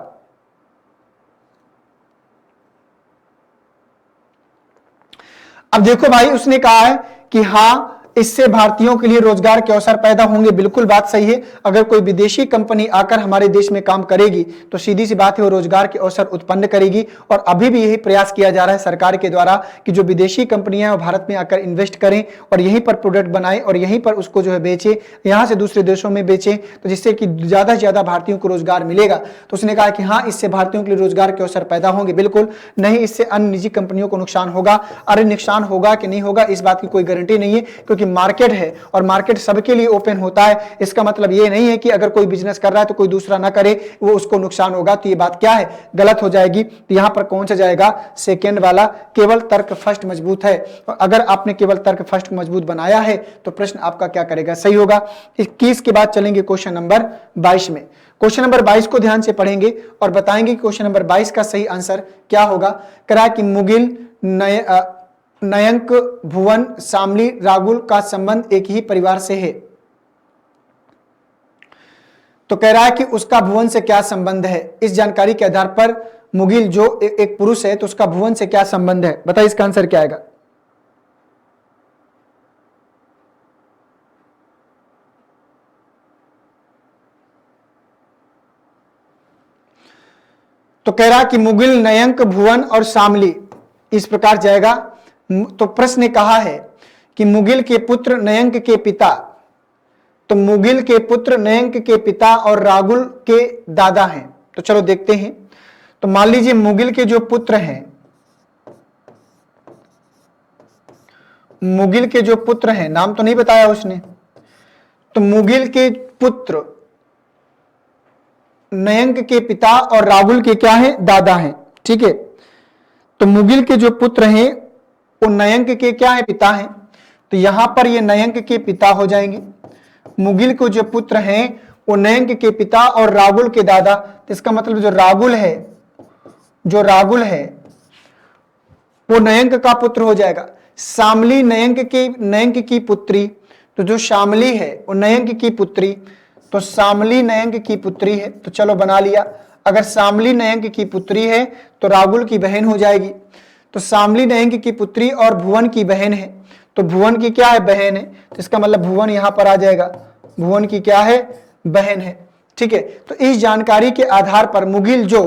अब देखो भाई, उसने कहा है कि हाँ, इससे भारतीयों के लिए रोजगार के अवसर पैदा होंगे। बिल्कुल बात सही है। अगर कोई विदेशी कंपनी आकर हमारे देश में काम करेगी तो सीधी सी बात है, वो रोजगार के अवसर उत्पन्न करेगी। और अभी भी यही प्रयास किया जा रहा है सरकार के द्वारा कि जो विदेशी कंपनियां हैं वो भारत में आकर इन्वेस्ट करें और यहीं पर प्रोडक्ट बनाएं और यहीं पर उसको जो है बेचे, यहां से दूसरे देशों में बेचें, तो जिससे कि ज्यादा से ज्यादा भारतीयों को रोजगार मिलेगा। तो उसने कहा कि हाँ, इससे भारतीयों के लिए रोजगार के अवसर पैदा होंगे। बिल्कुल नहीं, इससे अन्य निजी कंपनियों को नुकसान होगा। अरे नुकसान होगा कि नहीं होगा इस बात की कोई गारंटी नहीं है, क्योंकि मार्केट है और मार्केट सबके लिए ओपन होता है। इसका मतलब ये नहीं है कि अगर कोई बिजनेस कर रहा है तो कोई दूसरा ना करे, वो उसको नुकसान होगा। तो ये बात क्या है, गलत हो जाएगी। तो यहां पर कौन सा जाएगा, सेकंड वाला, केवल तर्क फर्स्ट मजबूत है। और अगर आपने केवल तर्क फर्स्ट मजबूत बनाया है तो प्रश्न आपका क्या करेगा, सही होगा। 21 के बाद चलेंगे क्वेश्चन नंबर 22 में। क्वेश्चन नंबर 22 को ध्यान से पढ़ेंगे और बताएंगे कि क्वेश्चन नंबर 22 का सही आंसर क्या होगा। करा कि मुगिल, नयंक, भुवन, शामली, रागुल का संबंध एक ही परिवार से है। तो कह रहा है कि उसका भुवन से क्या संबंध है। इस जानकारी के आधार पर मुगिल जो एक पुरुष है तो उसका भुवन से क्या संबंध है, बताइए इसका आंसर क्या आएगा। तो कह रहा कि मुगिल, नयंक, भुवन और शामली, इस प्रकार जाएगा। तो प्रश्न ने कहा है कि मुगिल के पुत्र नयंक के पिता, तो मुगिल के पुत्र नयंक के पिता और रागुल के दादा हैं। तो चलो देखते हैं। तो मान लीजिए मुगिल के जो पुत्र हैं, मुगिल के जो पुत्र हैं, नाम तो नहीं बताया उसने, तो मुगिल के पुत्र नयंक के पिता और रागुल के क्या है, दादा हैं। ठीक है। तो मुगिल के जो पुत्र हैं वो नयंक के क्या है, पिता हैं। तो यहां पर ये नयंक के पिता हो जाएंगे। मुगिल को जो पुत्र हैं वो नयंक के पिता और रागुल के दादा। तो इसका मतलब जो रागुल है वो नयंक का पुत्र हो जाएगा। शामली नयंक की पुत्री, तो जो शामली है वो नयंक की पुत्री, तो शामली नयंक की पुत्री है। तो चलो बना लिया। अगर शामली नयंक की पुत्री है तो रागुल की बहन हो जाएगी। तो शामली नयंक की पुत्री और भुवन की बहन है। तो भुवन की क्या है, बहन है। तो इसका मतलब भुवन यहां पर आ जाएगा, भुवन की क्या है, बहन है। ठीक है। तो इस जानकारी के आधार पर मुगिल जो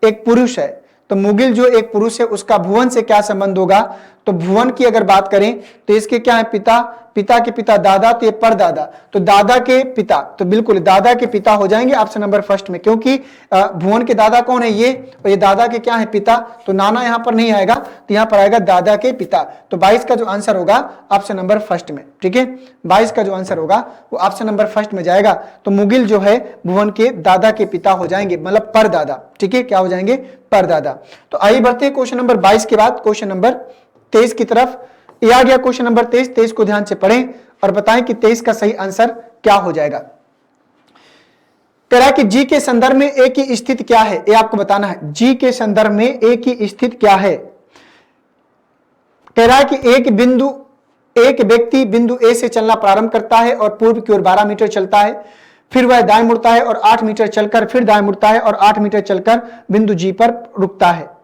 एक पुरुष है, तो मुगिल जो एक पुरुष है उसका भुवन से क्या संबंध होगा। तो भुवन की अगर बात करें तो इसके क्या है, पिता, पिता के पिता दादा, तो ये परदादा, तो दादा के पिता, तो बिल्कुल दादा के पिता हो जाएंगे ऑप्शन नंबर फर्स्ट में, क्योंकि भुवन के दादा कौन है, ये, और ये दादा के क्या है, पिता। तो नाना यहां पर नहीं आएगा, तो यहां पर आएगा दादा के पिता। तो 22 का जो आंसर होगा ऑप्शन नंबर फर्स्ट में। ठीक है, 22 का जो आंसर होगा वो ऑप्शन नंबर फर्स्ट में जाएगा। तो मुगिल जो है भुवन के दादा के पिता हो जाएंगे, मतलब परदादा। ठीक है, क्या हो जाएंगे, परदादा। तो आइए बढ़ते हैं क्वेश्चन नंबर 22 के बाद क्वेश्चन नंबर 23 की तरफ। ये आ गया क्वेश्चन नंबर 23। 23 को ध्यान से पढ़ें और बताएं कि 23 का सही आंसर क्या हो जाएगा। कह रहा है कि जी के संदर्भ में ए की स्थिति क्या है, ये आपको बताना है। जी के संदर्भ में ए की स्थिति क्या है। कह रहा है कि एक व्यक्ति बिंदु ए से चलना प्रारंभ करता है और पूर्व की ओर 12 मीटर चलता है, फिर वह दाएं मुड़ता है और 8 मीटर चलकर फिर दाएं मुड़ता है और 8 मीटर चलकर बिंदु जी पर रुकता है।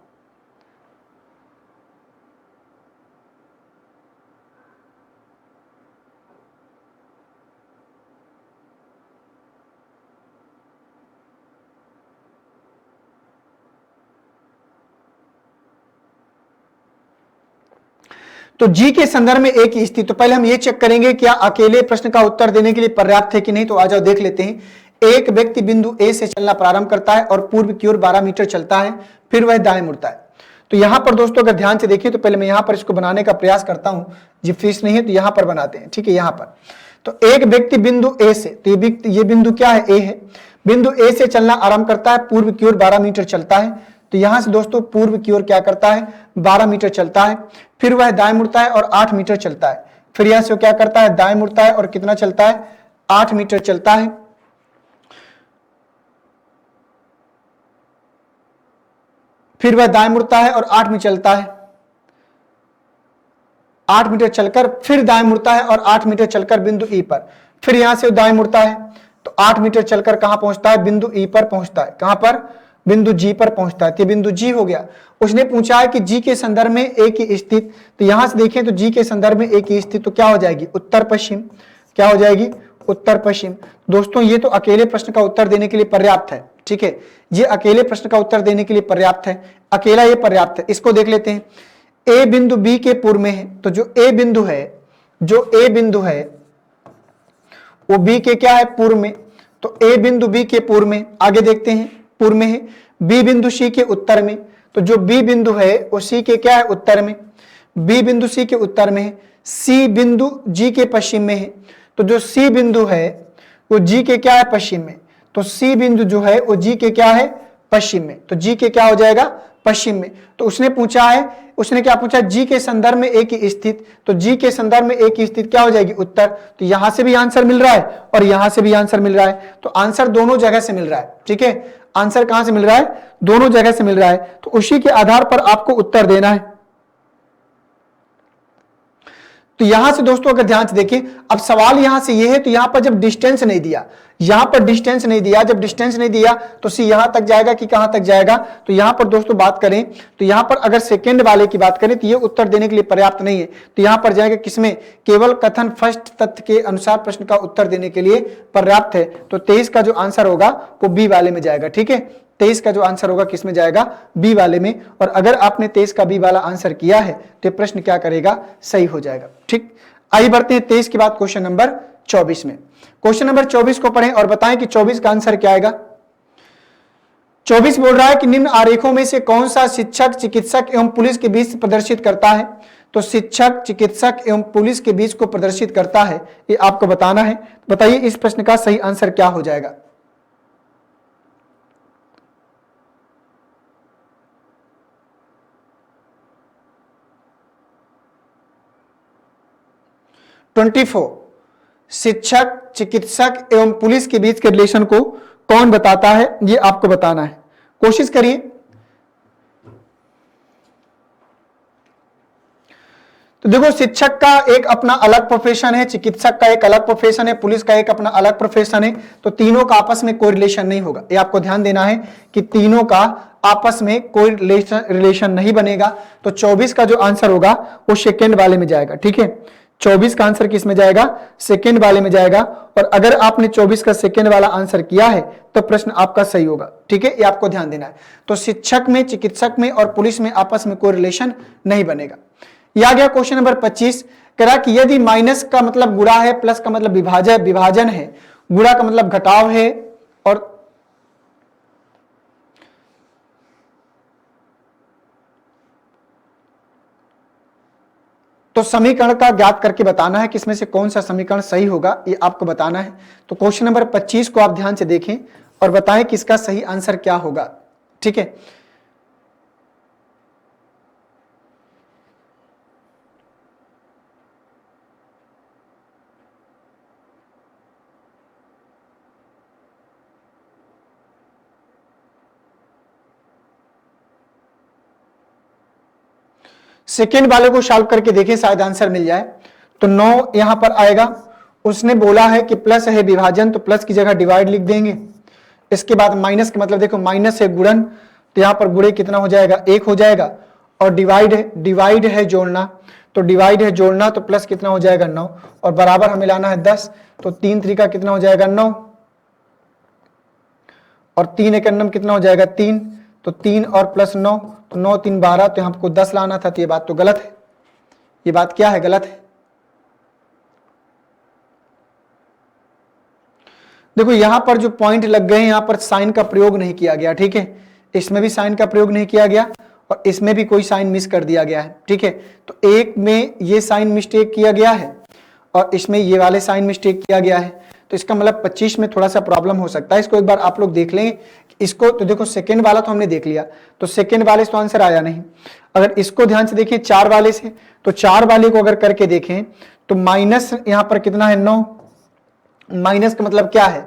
तो जी के संदर्भ में ए की स्थिति, तो पहले हम ये चेक करेंगे क्या अकेले प्रश्न का उत्तर देने के लिए पर्याप्त है कि नहीं। तो आ जाओ देख लेते हैं। एक व्यक्ति बिंदु ए से चलना प्रारंभ करता है और पूर्व की ओर 12 मीटर चलता है, फिर वह दाएं मुड़ता है। तो यहां पर दोस्तों अगर ध्यान से देखिए तो पहले मैं यहां पर इसको बनाने का प्रयास करता हूं, जी फीस नहीं है तो यहां पर बनाते हैं। ठीक है, यहां पर तो एक व्यक्ति बिंदु ए से, तो ये बिंदु क्या है, ए है। बिंदु ए से चलना आरंभ करता है, पूर्व की ओर 12 मीटर चलता है। तो यहां से दोस्तों पूर्व की ओर क्या करता है, 12 मीटर चलता है, फिर वह दाएं मुड़ता है और 8 मीटर चलता है। फिर यहां से क्या करता है, दाएं मुड़ता है और कितना चलता है, 8 मीटर चलता है। फिर वह दाएं मुड़ता है और 8 मीटर चलता है, 8 मीटर चलकर फिर दाएं मुड़ता है और 8 मीटर चलकर बिंदु ई पर, फिर यहां से दाएं मुड़ता है तो 8 मीटर चलकर कहां पहुंचता है, बिंदु ई पर पहुंचता है। कहां पर, बिंदु जी पर पहुंचता है, तो बिंदु जी हो गया। उसने पूछा है कि जी के संदर्भ में ए की स्थिति, तो यहां से देखें तो जी के संदर्भ में ए की स्थिति तो क्या हो जाएगी, उत्तर पश्चिम। क्या हो जाएगी, उत्तर पश्चिम। दोस्तों ये तो अकेले प्रश्न का उत्तर देने के लिए पर्याप्त है, ठीक है, ये अकेले प्रश्न का उत्तर देने के लिए पर्याप्त है, अकेला ये पर्याप्त है। इसको देख लेते हैं, ए बिंदु बी के पूर्व में है, तो जो ए बिंदु है, जो ए बिंदु है वो बी के क्या है, पूर्व में, तो ए बिंदु बी के पूर्व में। आगे देखते हैं, पूर्व में है। बी बिंदु सी के उत्तर में, तो जो बी बिंदु है वो सी के क्या है, उत्तर में। बी बिंदु सी के उत्तर में है। सी बिंदु जी के पश्चिम में है, तो जो सी बिंदु है वो जी के क्या है, पश्चिम में। तो सी बिंदु जो है वो जी के क्या है, पश्चिम में, तो जी के क्या हो जाएगा, पश्चिम में। तो उसने पूछा है, उसने क्या पूछा, जी के संदर्भ में ए की स्थिति, तो जी के संदर्भ में ए की स्थिति क्या हो जाएगी, उत्तर। तो यहां से भी आंसर मिल रहा है और यहां से भी आंसर मिल रहा है, तो आंसर दोनों जगह से मिल रहा है, ठीक है। आंसर कहां से मिल रहा है, दोनों जगह से मिल रहा है, तो उसी के आधार पर आपको उत्तर देना है। तो यहां से दोस्तों अगर ध्यान से देखें, अब सवाल यहां से ये है, तो यहां पर जब डिस्टेंस नहीं दिया, यहां पर डिस्टेंस नहीं दिया, जब डिस्टेंस नहीं दिया तो सी यहां तक जाएगा कि कहां तक जाएगा। तो यहां पर दोस्तों बात करें तो यहां पर अगर सेकंड वाले की बात करें तो ये उत्तर देने के लिए पर्याप्त नहीं है, तो यहां पर जाएगा किसमें, केवल कथन फर्स्ट तथ्य के अनुसार प्रश्न का उत्तर देने के लिए पर्याप्त है। तो 23 का जो आंसर होगा वो बी वाले में जाएगा, ठीक है। 23 का जो आंसर होगा किस में जाएगा, बी वाले में। और अगर आपने 23 का बी वाला आंसर किया है तो प्रश्न क्या करेगा, सही हो जाएगा, ठीक। आइए बढ़ते हैं 23 के बाद क्वेश्चन नंबर 24 में। क्वेश्चन नंबर 24 को पढ़ें और बताएं कि 24 का आंसर क्या आएगा। 24 बोल रहा है कि निम्न आरेखों में से कौन सा शिक्षक, चिकित्सक एवं पुलिस के बीच प्रदर्शित करता है। तो शिक्षक, चिकित्सक एवं पुलिस के बीच को प्रदर्शित करता है, ये आपको बताना है। बताइए इस प्रश्न का सही आंसर क्या हो जाएगा। शिक्षक, चिकित्सक एवं पुलिस के बीच के रिलेशन को कौन बताता है, ये आपको बताना है। कोशिश करिए। तो देखो, शिक्षक का एक अपना अलग प्रोफेशन है, चिकित्सक का एक अलग प्रोफेशन है, पुलिस का एक अपना अलग प्रोफेशन है, तो तीनों का आपस में कोई रिलेशन नहीं होगा। ये आपको ध्यान देना है कि तीनों का आपस में कोई रिलेशन नहीं बनेगा। तो 24 का जो आंसर होगा वो सेकेंड वाले में जाएगा, ठीक है। 24 का आंसर किस में जाएगा, सेकेंड वाले में जाएगा। और अगर आपने 24 का सेकेंड वाला आंसर किया है तो प्रश्न आपका सही होगा, ठीक है। ये आपको ध्यान देना है। तो शिक्षक में, चिकित्सक में और पुलिस में आपस में कोई रिलेशन नहीं बनेगा। यह आ गया क्वेश्चन नंबर 25। कह रहा कि यदि माइनस का मतलब गुणा है, प्लस का मतलब विभाजन है, गुणा का मतलब घटाव है, और तो समीकरण का ज्ञात करके बताना है कि इसमें से कौन सा समीकरण सही होगा, ये आपको बताना है। तो क्वेश्चन नंबर 25 को आप ध्यान से देखें और बताएं कि इसका सही आंसर क्या होगा, ठीक है। सेकेंड वाले को सॉल्व करके देखें, शायद आंसर मिल जाए। तो 9 यहां पर आएगा। उसने बोला है कि प्लस है विभाजन, तो प्लस की जगह डिवाइड लिख देंगे। इसके बाद माइनस का मतलब देखो, माइनस है गुणन, तो यहां पर गुणे कितना हो जाएगा, 1 हो जाएगा। और डिवाइड है जोड़ना, तो डिवाइड है जोड़ना, तो प्लस कितना हो जाएगा 9, और बराबर हमें लाना है 10, तो 3 3 कितना हो जाएगा 9, और 3 1 9 कितना हो जाएगा 3, तो 3 और प्लस 9, तो 9 3 12, तो हमको 10 लाना था। तो ये बात तो गलत है, ये बात क्या है, गलत है। देखो यहां पर जो पॉइंट लग गए, यहां पर साइन का प्रयोग नहीं किया गया, ठीक है। इसमें भी साइन का प्रयोग नहीं किया गया और इसमें भी कोई साइन मिस कर दिया गया है, ठीक है। तो एक में ये साइन मिस्टेक किया गया है और इसमें ये वाले साइन मिस्टेक किया गया है। तो इसका मतलब 25 में थोड़ा सा प्रॉब्लम हो सकता है। इसको एक बार आप लोग देख लेंगे इसको। तो देखो सेकेंड वाला तो हमने देख लिया, तो सेकेंड वाले से तो आंसर आया नहीं। अगर इसको ध्यान से देखिए 4 वाले से, तो 4 वाले को अगर करके देखें तो माइनस यहां पर कितना है 9, माइनस का मतलब क्या है,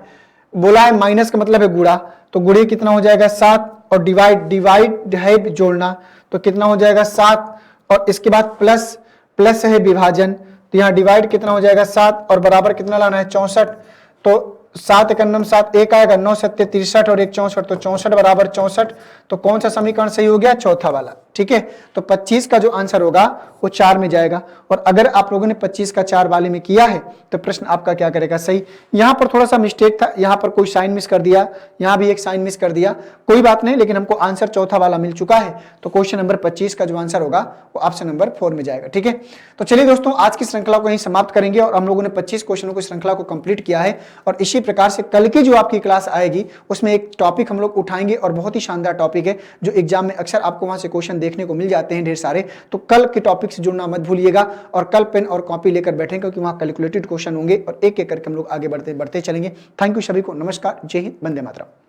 बोला है माइनस का मतलब है गुणा, तो गुणे कितना हो जाएगा 7, और डिवाइड है जोड़ना, तो कितना हो जाएगा 7, और इसके बाद प्लस है विभाजन, तो यहाँ डिवाइड कितना हो जाएगा 7, और बराबर कितना लाना है 64, तो 7 एकन्नम 7, 1 आएगा 9 सत्ते 63 और 1 64, तो 64 बराबर 64। तो कौन सा समीकरण सही हो गया? चौथा वाला। ठीक है, तो 25 का जो आंसर होगा वो 4 में जाएगा। और अगर आप लोगों ने 25 का 4 वाले में किया है तो प्रश्न आपका क्या करेगा? सही। यहां पर थोड़ा सा मिस्टेक था, यहां पर कोई साइन मिस कर दिया, यहां भी एक साइन मिस कर दिया, कोई बात नहीं, लेकिन हमको आंसर चौथा वाला मिल चुका है। तो क्वेश्चन नंबर 25 का जो आंसर होगा वो ऑप्शन नंबर 4 में जाएगा। ठीक है, तो चलिए दोस्तों, आज की श्रृंखला को यहीं समाप्त करेंगे और हम लोगों ने 25 क्वेश्चनों की श्रृंखला को कंप्लीट किया है। और इसी प्रकार से कल की जो आपकी क्लास आएगी उसमें एक टॉपिक हम लोग उठाएंगे और बहुत ही शानदार टॉपिक है, जो एग्जाम में अक्सर आपको वहां से क्वेश्चन देखने को मिल जाते हैं ढेर सारे। तो कल के टॉपिक से जुड़ना मत भूलिएगा और कल पेन और कॉपी लेकर बैठें, क्योंकि वहां कैलकुलेटेड क्वेश्चन होंगे और एक एक करके हम लोग आगे बढ़ते बढ़ते चलेंगे। थैंक यू सभी को, नमस्कार, जय हिंद, वंदे मातरम।